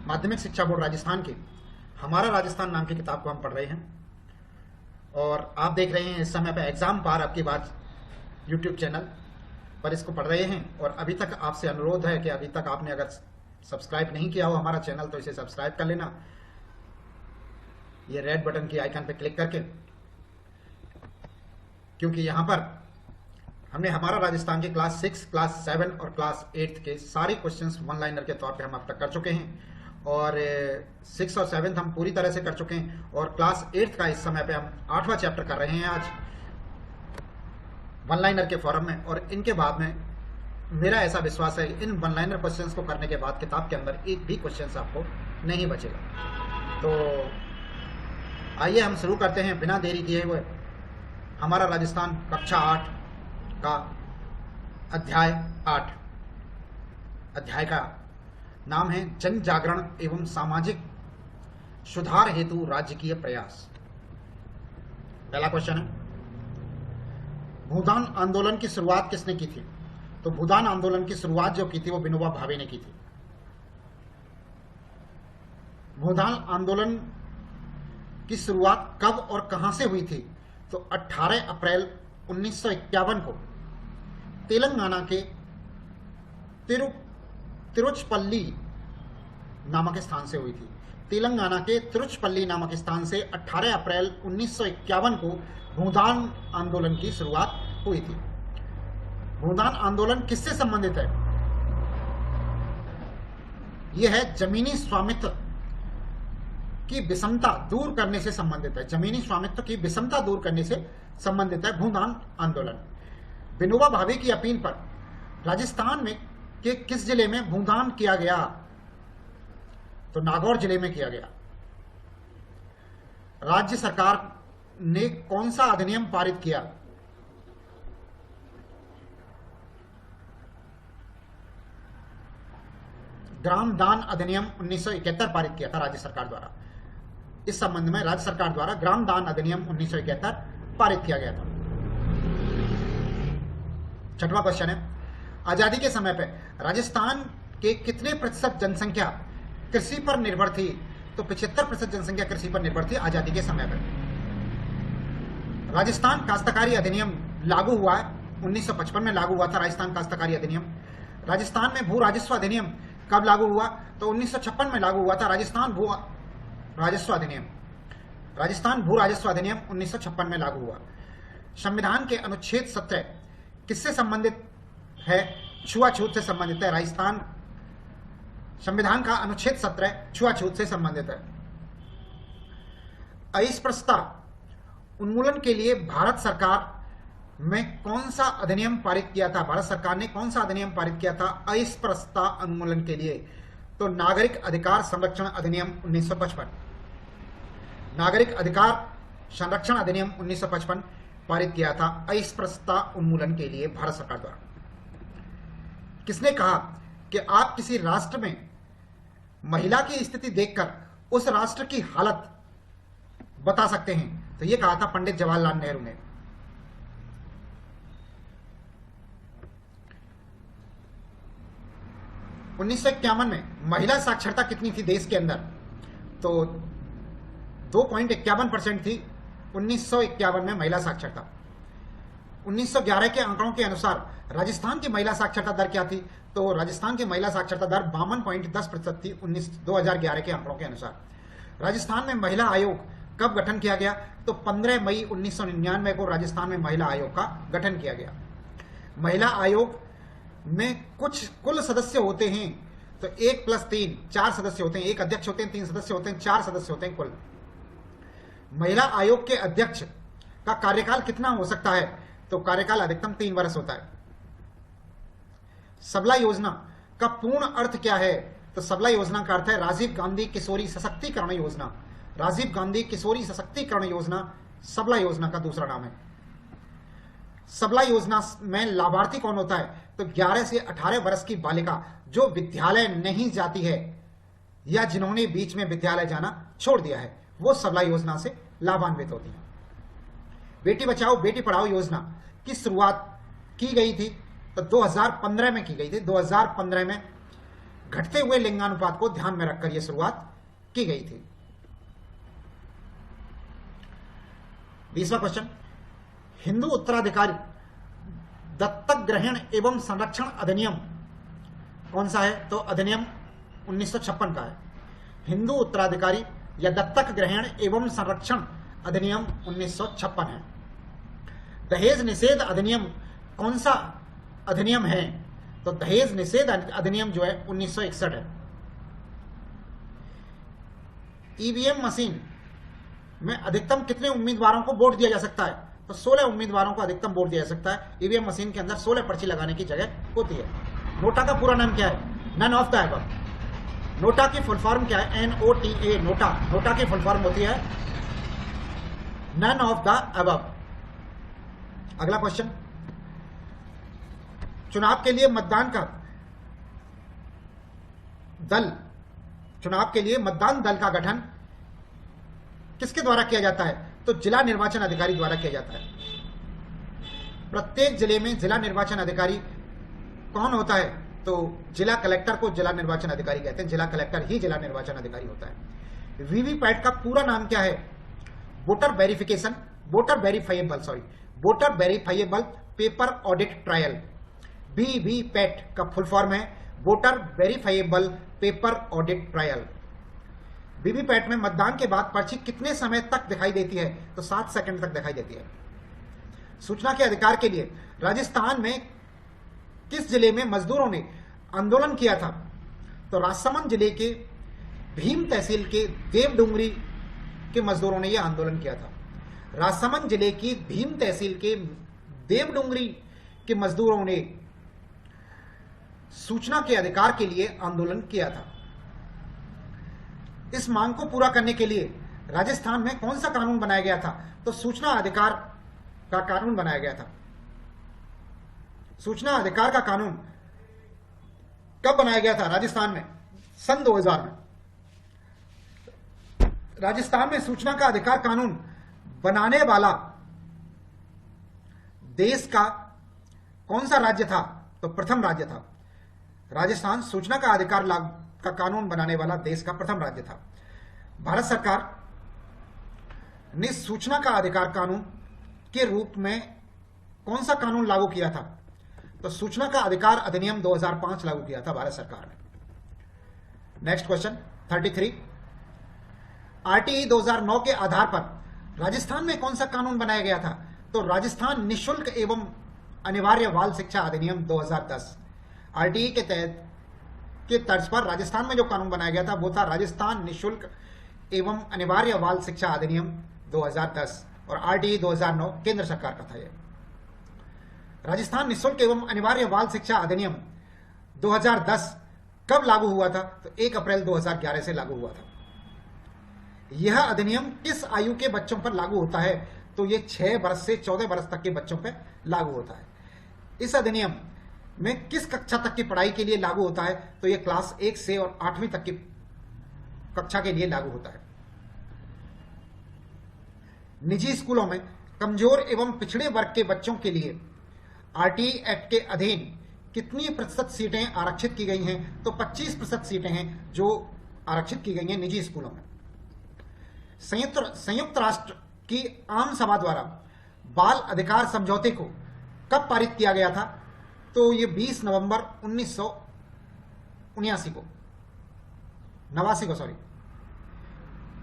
A: माध्यमिक शिक्षा बोर्ड राजस्थान के हमारा राजस्थान नाम की किताब को हम पढ़ रहे हैं और आप देख रहे हैं इस समय पे एग्जाम पार आपकी बात यूट्यूब चैनल पर इसको पढ़ रहे हैं। और अभी तक आपसे अनुरोध है कि अभी तक आपने अगर सब्सक्राइब नहीं किया हो हमारा चैनल तो इसे सब्सक्राइब कर लेना, ये रेड बटन की आइकन पे क्लिक करके, क्योंकि यहां पर हमने हमारा राजस्थान के क्लास 6, क्लास 7 और क्लास 8 के सारे क्वेश्चंस वन लाइनर के तौर पे हम अब तक कर चुके हैं और 6 और 7 हम पूरी तरह से कर चुके हैं और क्लास 8 का इस समय पे हम 8वां चैप्टर कर रहे हैं आज वन लाइनर के फॉर्म में। और इनके बाद में मेरा ऐसा विश्वास है इन वन लाइनर क्वेश्चंस को करने के बाद किताब के अंदर एक भी क्वेश्चंस आपको नहीं बचेगा। तो आइए हम शुरू करते हैं बिना देरी किए हुए। हमारा राजस्थान कक्षा 8 का अध्याय 8, अध्याय का नाम है जन जागरण एवं सामाजिक सुधार हेतु राजकीय प्रयास। पहला क्वेश्चन है भूदान आंदोलन की शुरुआत किसने की थी? तो भूदान आंदोलन की शुरुआत जो की थी वो विनोबा भावे ने की थी। भूदान आंदोलन की शुरुआत कब और कहां से हुई थी? तो 18 अप्रैल 1951 को तेलंगाना के तिरुचपल्ली नामक स्थान से हुई थी। तेलंगाना के तिरुचपल्ली नामक स्थान से 18 अप्रैल 1951 को भूदान आंदोलन की शुरुआत हुई थी। भूदान आंदोलन किससे संबंधित है? यह है जमीनी स्वामित्व की विषमता दूर करने से संबंधित है। जमीनी स्वामित्व की विषमता दूर करने से संबंधित है भूदान आंदोलन। विनोबा भावे की अपील पर राजस्थान में के किस जिले में भूदान किया गया? तो नागौर जिले में किया गया। राज्य सरकार ने कौन सा अधिनियम पारित किया? ग्राम दान अधिनियम 1971 पारित किया था राज्य सरकार द्वारा। इस संबंध में राज्य सरकार द्वारा ग्राम दान अधिनियम 1971 पारित किया गया था। छठवां क्वेश्चन है, आजादी के समय पर राजस्थान के कितने प्रतिशत जनसंख्या कृषि पर निर्भर थी? तो 75% जनसंख्या कृषि पर निर्भर थी आजादी के समय पर। राजस्थान काश्तकारी अधिनियम लागू हुआ है 1955 में लागू हुआ था राजस्थान काश्तकारी अधिनियम। राजस्थान में भू राजस्व अधिनियम कब लागू हुआ? तो 1956 में लागू हुआ था राजस्थान भू राजस्व अधिनियम। राजस्थान भू राजस्व अधिनियम 1956 में लागू हुआ। संविधान के अनुच्छेद 17 किससे संबंधित है? छुआछूत से संबंधित है। राजस्थान संविधान का अनुच्छेद 17 छुआछूत से संबंधित है। अस्पृश्यता उन्मूलन के लिए भारत सरकार में कौन सा अधिनियम पारित किया था? भारत सरकार ने कौन सा अधिनियम पारित किया था अस्पृश्यता उन्मूलन के लिए? तो नागरिक अधिकार संरक्षण अधिनियम 1955। नागरिक अधिकार संरक्षण अधिनियम 1955 पारित किया था अस्पृश्यता उन्मूलन के लिए भारत सरकार द्वारा। किसने कहा कि आप किसी राष्ट्र में महिला की स्थिति देखकर उस राष्ट्र की हालत बता सकते हैं? तो यह कहा था पंडित जवाहरलाल नेहरू ने। उन्नीस सौ 1951 में महिला साक्षरता कितनी थी देश के अंदर? तो 2.51% थी 1951 में महिला साक्षरता। 1911 के आंकड़ों के अनुसार राजस्थान की महिला साक्षरता दर क्या थी? तो राजस्थान की महिला साक्षरता दर 52.10% थी 2011 के आंकड़ों के अनुसार। राजस्थान में महिला आयोग कब गठन किया गया? तो 15 मई 1999 को राजस्थान में महिला आयोग का गठन किया गया। महिला आयोग में कुछ कुल सदस्य होते हैं तो 1+3 4 सदस्य होते हैं। एक अध्यक्ष होते हैं, 3 सदस्य होते हैं, 4 सदस्य होते हैं कुल। महिला आयोग के अध्यक्ष का कार्यकाल कितना हो सकता है? तो कार्यकाल अधिकतम 3 वर्ष होता है। सबला योजना का पूर्ण अर्थ क्या है? तो सबला योजना का अर्थ है राजीव गांधी किशोरी सशक्तिकरण योजना। राजीव गांधी किशोरी सशक्तिकरण योजना सबला योजना का दूसरा नाम है। सबला योजना में लाभार्थी कौन होता है? तो 11 से 18 वर्ष की बालिका जो विद्यालय नहीं जाती है या जिन्होंने बीच में विद्यालय जाना छोड़ दिया है, वो सबला योजना से लाभान्वित होती है। बेटी बचाओ बेटी पढ़ाओ योजना की शुरुआत की गई थी तो 2015 में की गई थी। 2015 में घटते हुए लिंगानुपात को ध्यान में रखकर यह शुरुआत की गई थी। 20वां क्वेश्चन, हिंदू उत्तराधिकारी दत्तक ग्रहण एवं संरक्षण अधिनियम कौन सा है? तो अधिनियम 1956 का है। हिंदू उत्तराधिकारी या दत्तक ग्रहण एवं संरक्षण अधिनियम 1956 है। दहेज निषेध अधिनियम कौन सा अधिनियम है? तो दहेज निषेध अधिनियम जो है 1961 है। ईवीएम मशीन में अधिकतम कितने उम्मीदवारों को वोट दिया जा सकता है? तो 16 उम्मीदवारों को अधिकतम वोट दिया जा सकता है। ईवीएम मशीन के अंदर 16 पर्ची लगाने की जगह होती है। नोटा का पूरा नाम क्या है? None of the above. NOTA की फुल फॉर्म क्या है? NOTA NOTA. नोटा की फुल फॉर्म होती है नन ऑफ द अबव। अगला क्वेश्चन, चुनाव के लिए मतदान का दल, चुनाव के लिए मतदान दल का गठन किसके द्वारा किया जाता है? तो जिला निर्वाचन अधिकारी द्वारा किया जाता है। प्रत्येक जिले में जिला निर्वाचन अधिकारी कौन होता है? तो जिला कलेक्टर को जिला निर्वाचन अधिकारी कहते हैं। जिला कलेक्टर ही जिला निर्वाचन अधिकारी होता है। वीवीपैट का पूरा नाम क्या है? Voter verifiable paper audit trial. VVPAT का फुल फॉर्म है voter verifiable paper audit trial. VVPAT में मतदान के बाद पर्ची कितने समय तक दिखाई देती है? तो 7 सेकंड तक दिखाई देती है। सूचना के अधिकार के लिए राजस्थान में किस जिले में मजदूरों ने आंदोलन किया था? तो राजसमंद जिले के भीम तहसील के देवडुंगरी के मजदूरों ने यह आंदोलन किया था। राजसमंद जिले की भीम तहसील के देवडुंगरी के मजदूरों ने सूचना के अधिकार के लिए आंदोलन किया था। इस मांग को पूरा करने के लिए राजस्थान में कौन सा कानून बनाया गया था? तो सूचना अधिकार का कानून बनाया गया था। सूचना अधिकार का कानून कब बनाया गया था राजस्थान में? सन 2000 में। राजस्थान में सूचना का अधिकार कानून बनाने वाला देश का कौन सा राज्य था? तो प्रथम राज्य था। राजस्थान सूचना का अधिकार का कानून बनाने वाला देश का प्रथम राज्य था। भारत सरकार ने सूचना का अधिकार कानून के रूप में कौन सा कानून लागू किया था? तो सूचना का अधिकार अधिनियम 2005 लागू किया था भारत सरकार ने। Next question 33। आरटीई 2009 के आधार पर राजस्थान में कौन सा कानून बनाया गया था? तो राजस्थान निःशुल्क एवं अनिवार्य बाल शिक्षा अधिनियम 2010। आरटीई के तहत के तर्ज पर राजस्थान में जो कानून बनाया गया था वो था राजस्थान निःशुल्क एवं अनिवार्य बाल शिक्षा अधिनियम 2010 और आरटीई 2009 केंद्र सरकार का था। राजस्थान निःशुल्क एवं अनिवार्य बाल शिक्षा अधिनियम 2010 कब लागू हुआ था? तो 1 अप्रैल 2011 से लागू हुआ था। यह अधिनियम किस आयु के बच्चों पर लागू होता है? तो यह 6 वर्ष से 14 वर्ष तक के बच्चों पर लागू होता है। इस अधिनियम में किस कक्षा तक की पढ़ाई के लिए लागू होता है? तो यह क्लास 1 से और 8वीं तक की कक्षा के लिए लागू होता है। निजी स्कूलों में कमजोर एवं पिछड़े वर्ग के बच्चों के लिए आरटीई एक्ट के अधीन कितनी प्रतिशत सीटें आरक्षित की गई हैं? तो 25% सीटें हैं जो आरक्षित की गई हैं निजी स्कूलों में। संयुक्त राष्ट्र की आम सभा द्वारा बाल अधिकार समझौते को कब पारित किया गया था? तो ये 20 नवंबर 1989 को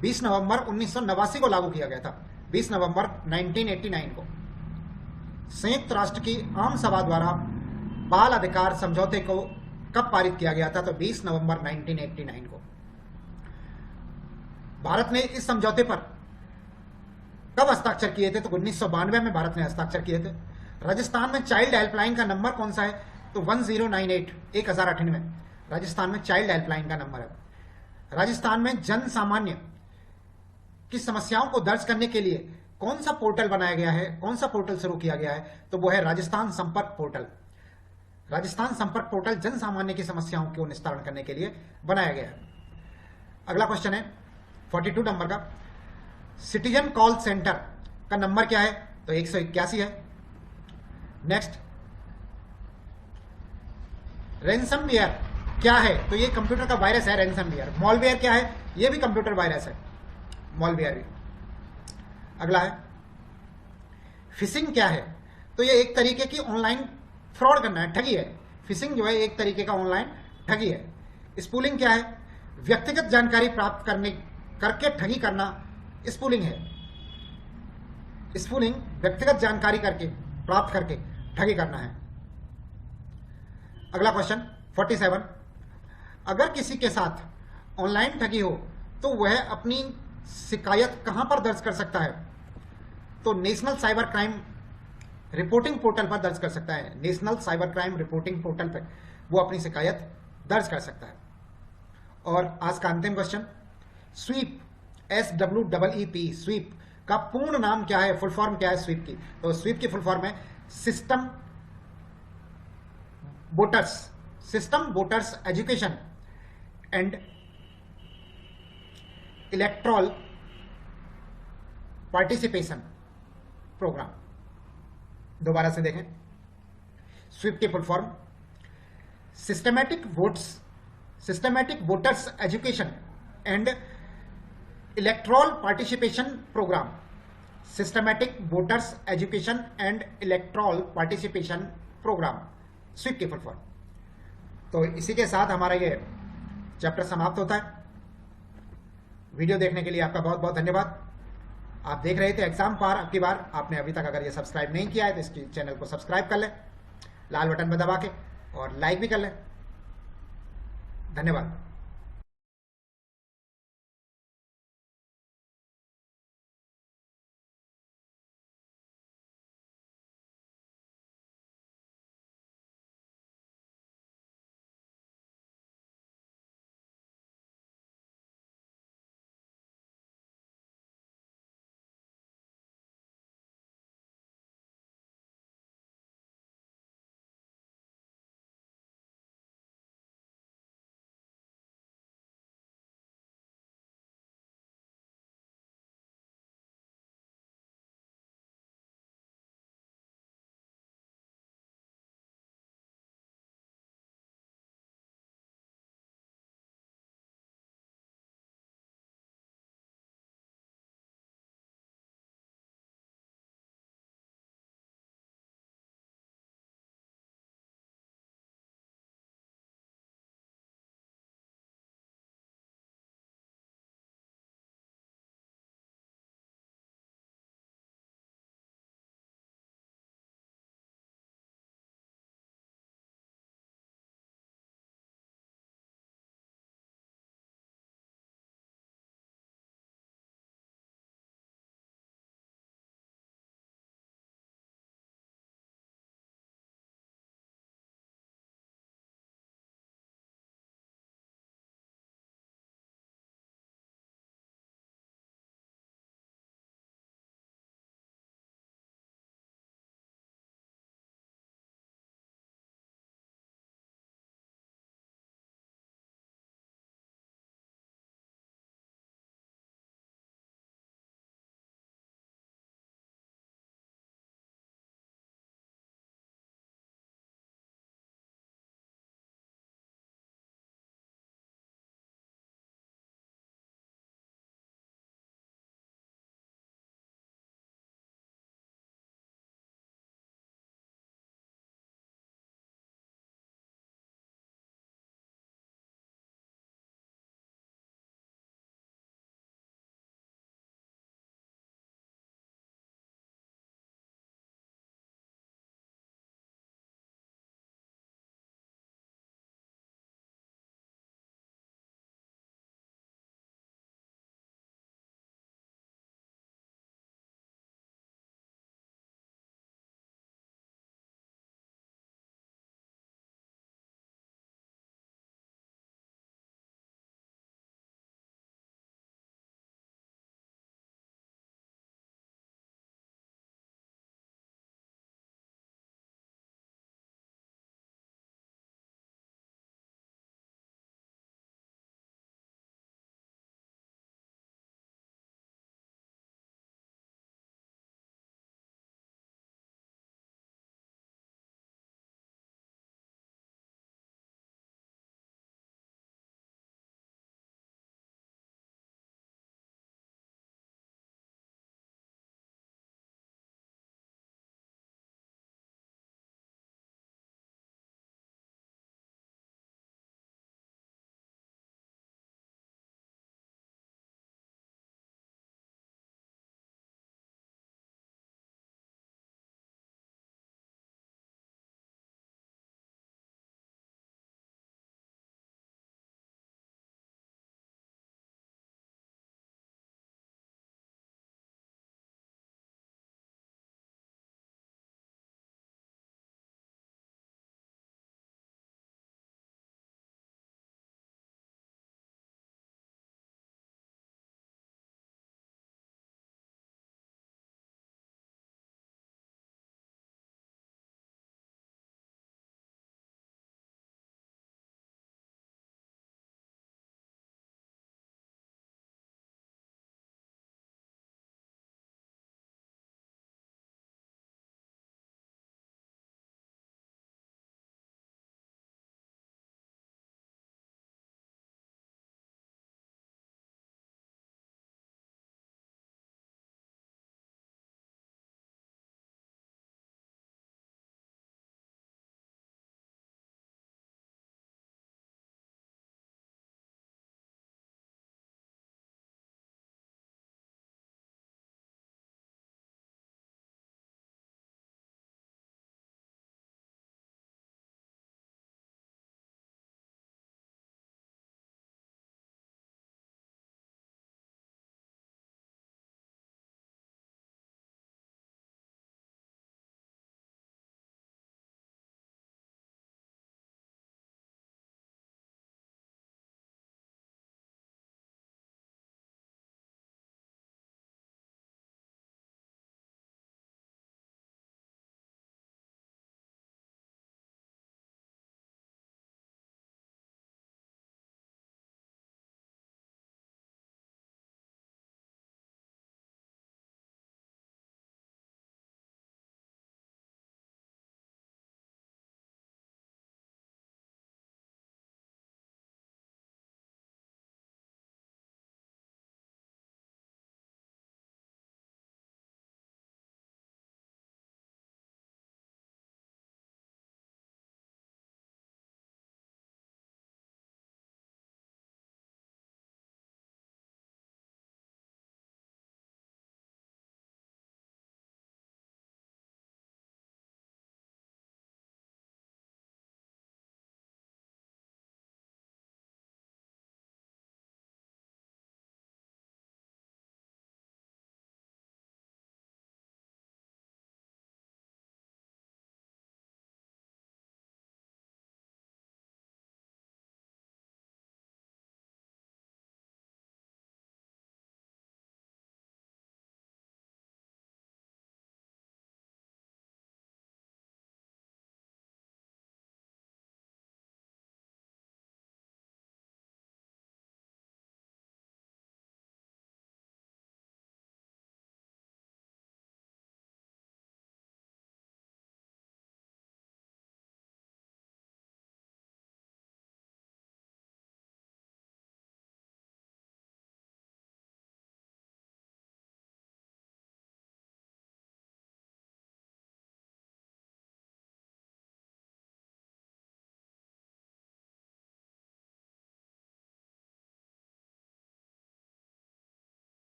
A: 20 नवंबर 1989 को लागू किया गया था। 20 नवंबर 1989 को संयुक्त राष्ट्र की आम सभा द्वारा बाल अधिकार समझौते को कब पारित किया गया था? तो 20 नवंबर 1989 को। भारत ने इस समझौते पर कब हस्ताक्षर किए थे? तो 1992 में भारत ने हस्ताक्षर किए थे। राजस्थान में चाइल्ड हेल्पलाइन का नंबर कौन सा है? तो 1098 1098 राजस्थान में चाइल्ड हेल्पलाइन का नंबर है। राजस्थान में जन सामान्य की समस्याओं को दर्ज करने के लिए कौन सा पोर्टल बनाया गया है? कौन सा पोर्टल शुरू किया गया है? तो वो है राजस्थान संपर्क पोर्टल। राजस्थान संपर्क पोर्टल जन सामान्य की समस्याओं को निस्तारण करने के लिए बनाया गया है। अगला क्वेश्चन है 42 नंबर का। सिटीजन कॉल सेंटर का नंबर क्या है? तो 181 है। नेक्स्ट, रैनसमवेयर क्या है? तो ये कंप्यूटर का वायरस है रैनसमवेयर। मॉलवेयर क्या है? ये भी कंप्यूटर वायरस है, मॉलवेयर भी। अगला है फिशिंग क्या है? तो ये एक तरीके की ऑनलाइन फ्रॉड करना है, ठगी है। फिशिंग जो है एक तरीके का ऑनलाइन ठगी है। स्पूलिंग क्या है? व्यक्तिगत जानकारी प्राप्त करके ठगी करना स्पूलिंग है। स्पूलिंग व्यक्तिगत जानकारी प्राप्त करके ठगी करना है। अगला क्वेश्चन 47। अगर किसी के साथ ऑनलाइन ठगी हो तो वह अपनी शिकायत कहां पर दर्ज कर सकता है? तो national cyber crime reporting portal पर दर्ज कर सकता है। National cyber crime reporting portal पर वो अपनी शिकायत दर्ज कर सकता है। और आज का अंतिम क्वेश्चन, स्वीप SWEEP स्वीप का पूर्ण नाम क्या है? फुल फॉर्म क्या है स्वीप की? तो स्वीप की फुल फॉर्म है system voters education and electoral participation programme. दोबारा से देखें, स्वीप की full form systematic voters education and electoral participation programme. Systematic voters education and electoral participation programme, SVEEP की फुल फॉर्म। तो इसी के साथ हमारा ये चैप्टर समाप्त होता है। वीडियो देखने के लिए आपका बहुत बहुत धन्यवाद। आप देख रहे थे एग्जाम पार। अब की बार आपने अभी तक अगर ये सब्सक्राइब नहीं किया है तो इसकी चैनल को सब्सक्राइब कर लें, लाल बटन पर दबा के, और लाइक भी कर लें। धन्यवाद।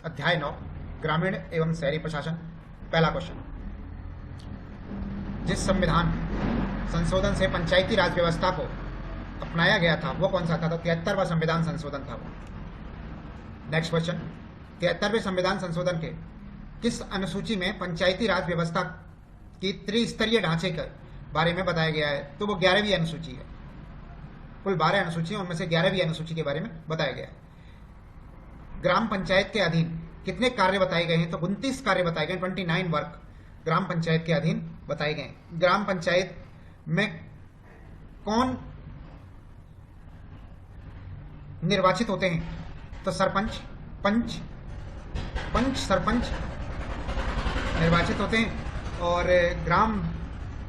A: अध्याय 9 ग्रामीण एवं शहरी प्रशासन। पहला क्वेश्चन, जिस संविधान संशोधन से पंचायती राज व्यवस्था को अपनाया गया था वो कौन सा था? तो 73वां संविधान संशोधन था वो। नेक्स्ट क्वेश्चन, 73वें संविधान संशोधन के किस अनुसूची में पंचायती राज व्यवस्था की त्रिस्तरीय ढांचे के बारे में बताया गया है? तो वो 11वीं अनुसूची है। कुल 12 अनुसूची, उनमें से 11वीं अनुसूची के बारे में बताया गया है। ग्राम पंचायत के अधीन कितने कार्य बताए गए हैं? तो 29 कार्य बताए गए, 29 वर्क ग्राम पंचायत के अधीन बताए गए। ग्राम पंचायत में कौन निर्वाचित होते हैं? तो सरपंच, पंच सरपंच निर्वाचित होते हैं। और ग्राम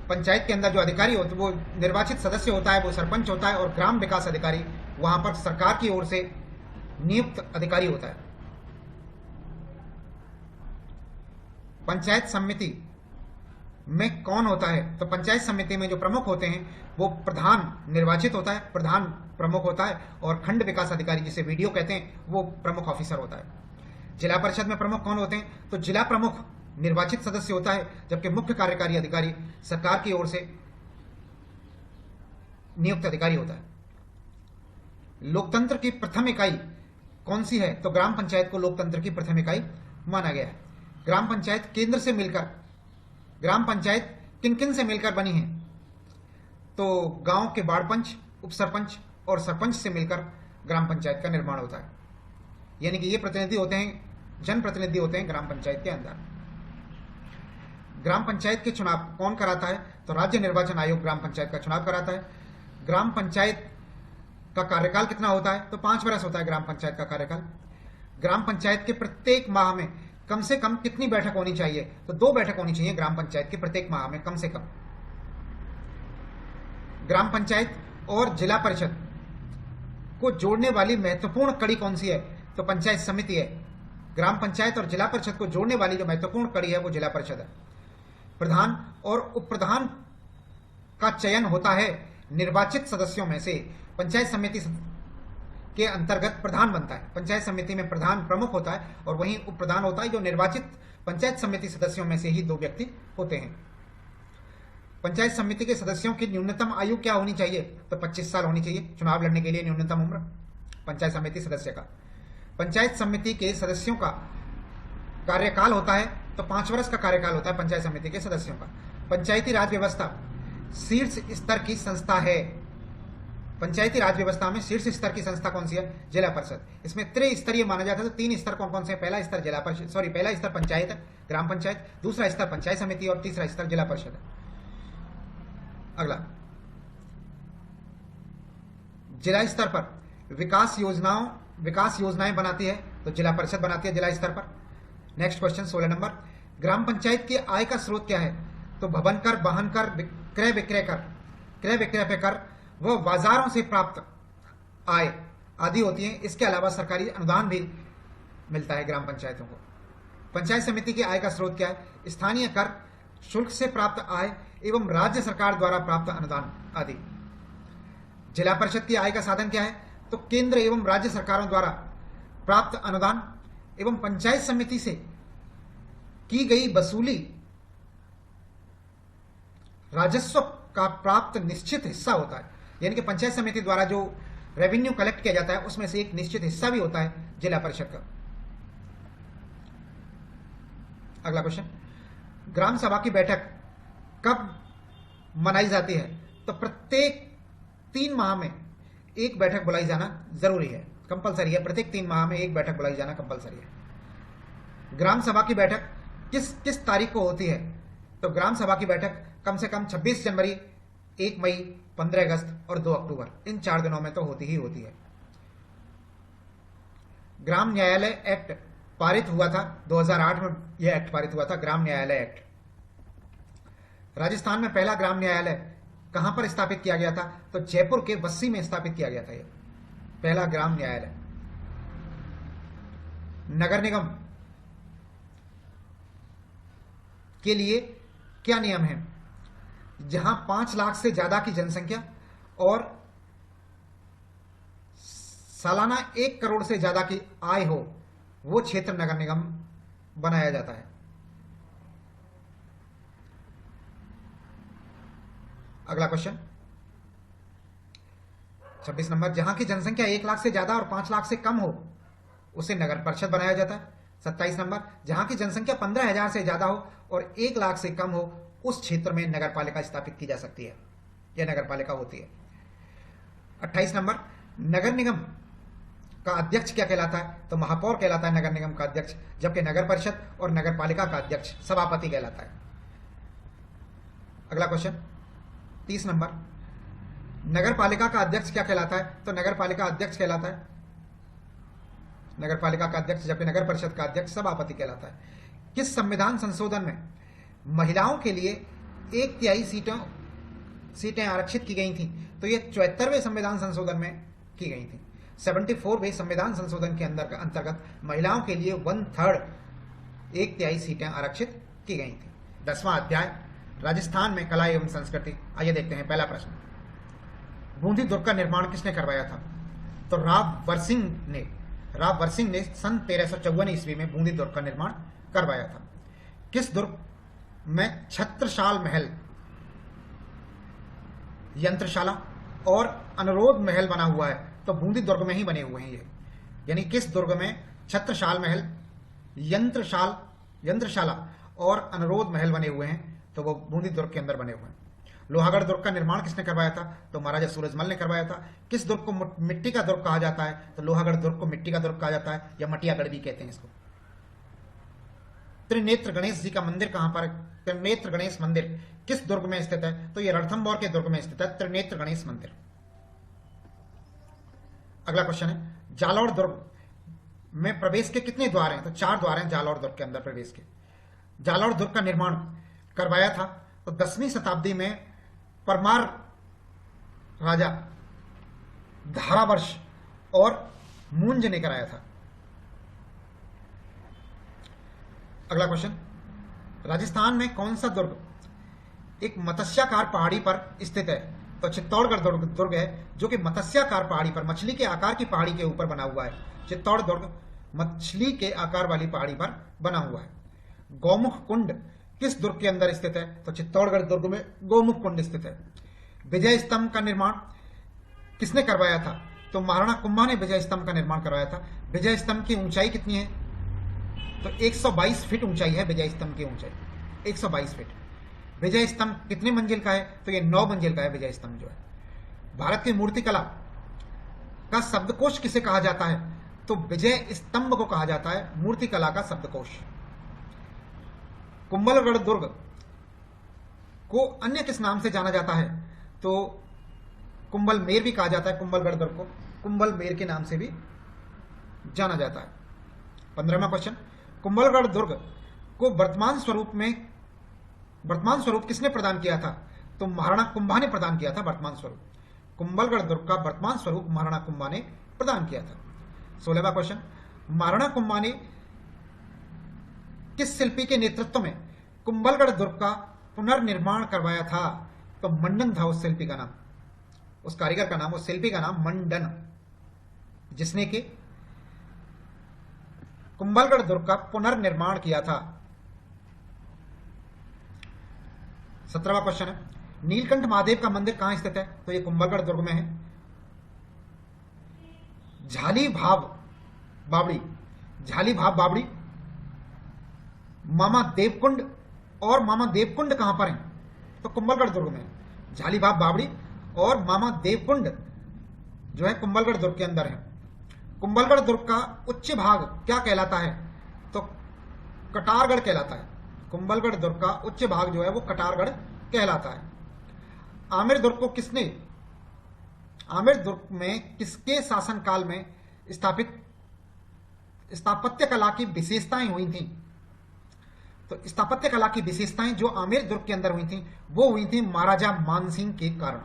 A: पंचायत के अंदर जो अधिकारी होते वो निर्वाचित सदस्य होता है, वो सरपंच होता है। और ग्राम विकास अधिकारी वहां पर सरकार की ओर से नियुक्त अधिकारी होता है। पंचायत समिति में कौन होता है? तो पंचायत समिति में जो प्रमुख होते हैं वो प्रधान निर्वाचित होता है, प्रधान प्रमुख होता है। और खंड विकास अधिकारी जिसे वीडियो कहते हैं वो प्रमुख ऑफिसर होता है। जिला परिषद में प्रमुख कौन होते हैं? तो जिला प्रमुख निर्वाचित सदस्य होता है, जबकि मुख्य कार्यकारी अधिकारी सरकार की ओर से नियुक्त अधिकारी होता है। लोकतंत्र की प्रथम इकाई कौन सी है? तो ग्राम पंचायत को लोकतंत्र की प्रथम इकाई माना गया है। ग्राम पंचायत केंद्र से मिलकर, ग्राम पंचायत किन किन से मिलकर बनी है? तो गांव के वार्ड पंच, उप सरपंच और सरपंच से मिलकर ग्राम पंचायत का निर्माण होता है। यानी कि ये प्रतिनिधि होते हैं, जनप्रतिनिधि होते हैं ग्राम पंचायत के अंदर। ग्राम पंचायत के चुनाव कौन कराता है? तो राज्य निर्वाचन आयोग ग्राम पंचायत का चुनाव कराता है। ग्राम पंचायत का कार्यकाल कितना होता है? तो 5 वर्ष होता है ग्राम पंचायत का कार्यकाल। ग्राम पंचायत के प्रत्येक माह में कम से कम कितनी बैठक होनी चाहिए? तो 2 बैठक होनी चाहिए ग्राम पंचायत के प्रत्येक माह में कम से कम। ग्राम पंचायत और जिला परिषद को जोड़ने वाली महत्वपूर्ण कड़ी कौन सी है? तो पंचायत समिति है। ग्राम पंचायत और जिला परिषद को जोड़ने वाली जो महत्वपूर्ण कड़ी है वो जिला परिषद है। प्रधान और उप प्रधान का चयन होता है निर्वाचित सदस्यों में से। पंचायत समिति के अंतर्गत प्रधान बनता है। पंचायत समिति में प्रधान प्रमुख होता है और वहीं उप प्रधान होता है, जो निर्वाचित पंचायत समिति सदस्यों में से ही 2 व्यक्ति होते हैं। पंचायत समिति के सदस्यों की न्यूनतम आयु क्या होनी चाहिए? तो 25 साल होनी चाहिए चुनाव लड़ने के लिए न्यूनतम उम्र पंचायत समिति सदस्य का। पंचायत समिति के सदस्यों का कार्यकाल होता है तो 5 वर्ष का कार्यकाल होता है पंचायत समिति के सदस्यों का। पंचायती राज व्यवस्था शीर्ष स्तर की संस्था है। पंचायती राज व्यवस्था में शीर्ष स्तर की संस्था कौन सी है? जिला परिषद। इसमें त्रिस्तरीय माना जाता है। तो 3 स्तर कौन कौन से? पहला स्तर जिला परिषद, पहला स्तर पंचायत है, ग्राम पंचायत। दूसरा स्तर पंचायत समिति और तीसरा स्तर जिला परिषद है। अगला, जिला स्तर पर विकास योजनाएं बनाती है तो जिला परिषद बनाती है जिला स्तर पर। नेक्स्ट क्वेश्चन 16 नंबर, ग्राम पंचायत की आय का स्रोत क्या है? तो भवन कर, वाहन कर, क्रय विक्रय पे कर व बाजारों से प्राप्त आय आदि होती है। इसके अलावा सरकारी अनुदान भी मिलता है ग्राम पंचायतों को। पंचायत समिति की आय का स्रोत क्या है? स्थानीय कर, शुल्क से प्राप्त आय एवं राज्य सरकार द्वारा प्राप्त अनुदान आदि। जिला परिषद की आय का साधन क्या है? तो केंद्र एवं राज्य सरकारों द्वारा प्राप्त अनुदान एवं पंचायत समिति से की गई वसूली राजस्व का प्राप्त निश्चित हिस्सा होता है। यानी कि पंचायत समिति द्वारा जो रेवेन्यू कलेक्ट किया जाता है उसमें से एक निश्चित हिस्सा भी होता है जिला परिषद का। अगला क्वेश्चन, ग्राम सभा की बैठक कब मनाई जाती है? तो प्रत्येक 3 माह में एक बैठक बुलाई जाना जरूरी है, कंपलसरी है। प्रत्येक 3 माह में एक बैठक बुलाई जाना कंपलसरी है। ग्राम सभा की बैठक किस तारीख को होती है? तो ग्राम सभा की बैठक कम से कम 26 जनवरी, 1 मई, 15 अगस्त और 2 अक्टूबर, इन 4 दिनों में तो होती ही होती है। ग्राम न्यायालय एक्ट पारित हुआ था 2008 में। यह एक्ट पारित हुआ था, ग्राम न्यायालय एक्ट। राजस्थान में पहला ग्राम न्यायालय कहां पर स्थापित किया गया था? तो जयपुर के बस्सी में स्थापित किया गया था यह पहला ग्राम न्यायालय। नगर निगम के लिए क्या नियम है? जहां 5 लाख से ज्यादा की जनसंख्या और सालाना 1 करोड़ से ज्यादा की आय हो वो क्षेत्र नगर निगम बनाया जाता है। अगला क्वेश्चन 26 नंबर, जहां की जनसंख्या 1 लाख से ज्यादा और 5 लाख से कम हो उसे नगर परिषद बनाया जाता है। 27 नंबर, जहां की जनसंख्या 15,000 से ज्यादा हो और 1 लाख से कम हो उस क्षेत्र में नगर पालिका स्थापित की जा सकती है, यह नगर पालिका होती है। 28 नंबर, नगर निगम का अध्यक्ष क्या कहलाता है? तो महापौर कहलाता है नगर निगम का अध्यक्ष, जबकि नगर परिषद और नगर पालिका का अध्यक्ष सभापति कहलाता है। अगला क्वेश्चन 30 नंबर, नगर पालिका का अध्यक्ष क्या कहलाता है? तो नगर पालिका अध्यक्ष कहलाता है नगर पालिका का अध्यक्ष, जबकि नगर परिषद का अध्यक्ष सभापति कहलाता है। किस संविधान संशोधन में महिलाओं के लिए 1/3 सीटें आरक्षित की गई थी? तो ये 74वें संविधान संशोधन में की गई थी। 74वें संविधान संशोधन के अंतर्गत महिलाओं के लिए 1/3 1/3 सीटें आरक्षित की गई थी। 10वां अध्याय राजस्थान में कला एवं संस्कृति। आइए देखते हैं पहला प्रश्न, बूंदी दुर्ग का निर्माण किसने करवाया था? तो राव वरसिंह ने सन 1354 ईस्वी में बूंदी दुर्ग का निर्माण करवाया था। किस दुर्ग में छत्रसाल महल, यंत्रशाला और अनुरोध महल बना हुआ है? तो बूंदी दुर्ग में ही बने हुए हैं ये, यानी किस दुर्ग में छत्रसाल महल, यंत्रशाला और अनुरोध महल बने हुए हैं? तो वो बूंदी दुर्ग के अंदर बने हुए हैं। लोहागढ़ दुर्ग का निर्माण किसने करवाया था? तो महाराजा सूरजमल ने करवाया था। किस दुर्ग को मिट्टी का दुर्ग कहा जाता है? तो लोहागढ़ दुर्ग को मिट्टी का दुर्ग कहा जाता है, या मटियागढ़ भी कहते हैं इसको। त्रिनेत्र गणेश जी का मंदिर कहां पर है? त्रिनेत्र गणेश मंदिर किस दुर्ग में स्थित है? तो ये रणथंभौर के दुर्ग में स्थित है त्रिनेत्र गणेश मंदिर। अगला क्वेश्चन है, जालौर दुर्ग में प्रवेश के कितने द्वार हैं? तो 4 द्वार हैं जालौर दुर्ग के अंदर प्रवेश के। जालौर दुर्ग का निर्माण करवाया था तो 10वीं शताब्दी में परमार राजा धारावर्ष और मूंज ने कराया था। अगला क्वेश्चन, राजस्थान में कौन सा दुर्ग एक मत्स्याकार पहाड़ी पर स्थित है? तो चित्तौड़गढ़ दुर्ग है, जो कि मत्स्याकार पहाड़ी पर, मछली के आकार की पहाड़ी के ऊपर बना हुआ है। चित्तौड़ दुर्ग मछली के आकार वाली पहाड़ी पर बना हुआ है। गौमुख कुंड किस दुर्ग के अंदर स्थित है? तो चित्तौड़गढ़ दुर्ग में गौमुख कुंड स्थित है। विजय स्तंभ का निर्माण किसने करवाया था? तो महाराणा कुंभा ने विजय स्तंभ का निर्माण करवाया था। विजय स्तंभ की ऊंचाई कितनी है? तो 122 फीट ऊंचाई है विजय स्तंभ की ऊंचाई, 122 फीट। विजय स्तंभ कितने मंजिल का है? तो ये 9 मंजिल का है विजय स्तंभ जो है। भारत की मूर्तिकला का शब्दकोश किसे कहा जाता है? तो विजय स्तंभ को कहा जाता है मूर्तिकला का शब्दकोश। कुंभलगढ़ दुर्ग को अन्य किस नाम से जाना जाता है? तो कुंभल मेर भी कहा जाता है। कुंभलगढ़ दुर्ग को कुंभल मेर के नाम से भी जाना जाता है। 15वां क्वेश्चन, कुंभलगढ़ दुर्ग को वर्तमान स्वरूप किसने प्रदान किया था? तो महाराणा कुंभा ने प्रदान किया था वर्तमान स्वरूप। कुंभलगढ़ दुर्ग का वर्तमान स्वरूप महाराणा कुंभा ने प्रदान किया था। 16वां क्वेश्चन, महाराणा कुंभा ने किस शिल्पी के नेतृत्व में कुंभलगढ़ दुर्ग का पुनर्निर्माण करवाया था? तो मंडन था उस शिल्पी का नाम, उस कारीगर का नाम, उस शिल्पी का नाम मंडन, जिसने कि कुंभलगढ़ दुर्ग का पुनर्निर्माण किया था। 17वां क्वेश्चन है, नीलकंठ महादेव का मंदिर कहां स्थित है? तो यह कुंभलगढ़ दुर्ग में है। झाली भाव बावड़ी, मामा देवकुंड और मामा देवकुंड कहां पर हैं? तो कुंभलगढ़ दुर्ग में। झाली भाव बावड़ी और मामा देवकुंड जो है कुंभलगढ़ दुर्ग के अंदर है। कुंभलगढ़ दुर्ग का उच्च भाग क्या कहलाता है? तो कटारगढ़ कहलाता है। कुंभलगढ़ दुर्ग का उच्च भाग जो है वो कटारगढ़ कहलाता है। आमेर दुर्ग में किसके शासनकाल में स्थापत्य कला की विशेषताएं हुई थी? तो स्थापत्य कला की विशेषताएं जो आमेर दुर्ग के अंदर हुई थी वो हुई थी महाराजा मानसिंह के कारण।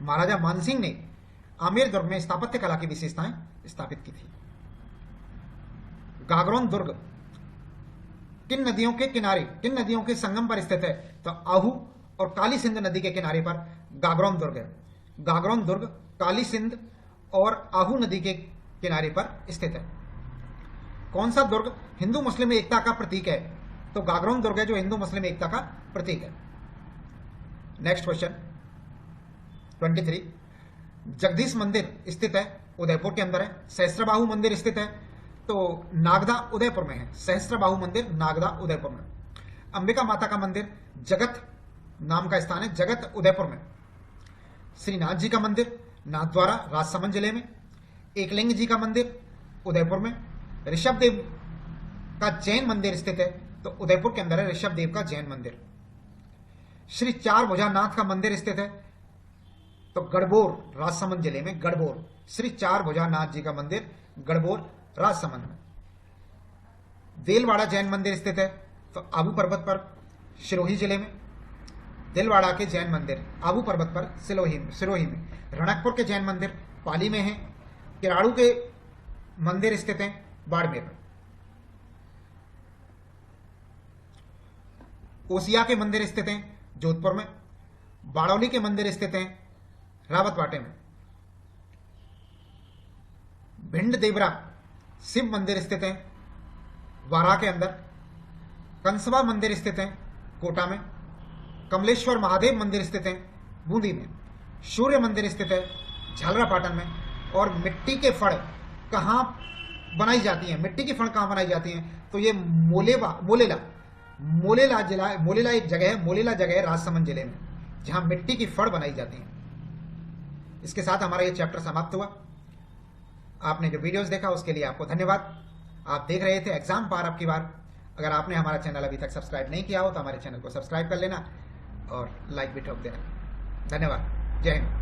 A: महाराजा मानसिंह ने आमेर दुर्ग में स्थापत्य कला की विशेषताएं स्थापित की थी। गागरोन दुर्ग किन नदियों के संगम पर स्थित है? तो आहू और काली सिंध नदी के किनारे पर गागरोन दुर्ग है। गागरोन दुर्ग काली सिंध और आहू नदी के किनारे पर स्थित है। कौन सा दुर्ग हिंदू मुस्लिम एकता का प्रतीक है? तो गागरोन दुर्ग है जो हिंदू मुस्लिम एकता का प्रतीक है। नेक्स्ट क्वेश्चन 23, जगदीश मंदिर स्थित है उदयपुर के अंदर है। सहस्त्रबाहु मंदिर स्थित है तो नागदा उदयपुर में है। सहस्त्रबाहु मंदिर नागदा उदयपुर में। अंबिका माता का मंदिर जगत नाम का स्थान है, जगत उदयपुर में। श्रीनाथ जी का मंदिर नाथद्वारा राजसमंद जिले में। एकलिंग जी का मंदिर उदयपुर में। ऋषभ देव का जैन मंदिर स्थित है तो उदयपुर के अंदर है ऋषभ देव का जैन मंदिर। श्री चार भुजानाथ का मंदिर स्थित है तो गढ़बोर राजसमंद जिले में। गढ़बोर श्री चार भुजानाथ जी का मंदिर गढ़बोर राजसमंद में। देलवाड़ा जैन मंदिर स्थित है तो आबू पर्वत पर सिरोही जिले में। देलवाड़ा के जैन मंदिर आबू पर्वत पर सिरोही में। रणकपुर के जैन मंदिर पाली में है। किराड़ू के मंदिर स्थित हैं बाड़मेर में। ओसिया के मंदिर स्थित हैं जोधपुर में। बाड़ौली के मंदिर स्थित हैं रावतबाटे में। भिंड देवरा शिव मंदिर स्थित हैं वारा के अंदर। कंसबा मंदिर स्थित हैं कोटा में। कमलेश्वर महादेव मंदिर स्थित हैं बूंदी में। सूर्य मंदिर स्थित है झालरापाटन में। और मिट्टी के फड़ कहां बनाई जाती हैं? मिट्टी की फड़ कहां बनाई जाती हैं? तो ये मोलेला एक जगह है। मोलेला जगह है राजसमंद जिले में जहां मिट्टी की फड़ बनाई जाती है। इसके साथ हमारा ये चैप्टर समाप्त हुआ। आपने जो वीडियोस देखा उसके लिए आपको धन्यवाद। आप देख रहे थे एग्जाम पार आपकी बार। अगर आपने हमारा चैनल अभी तक सब्सक्राइब नहीं किया हो तो हमारे चैनल को सब्सक्राइब कर लेना और लाइक भी ठोक देना। धन्यवाद। जय हिंद।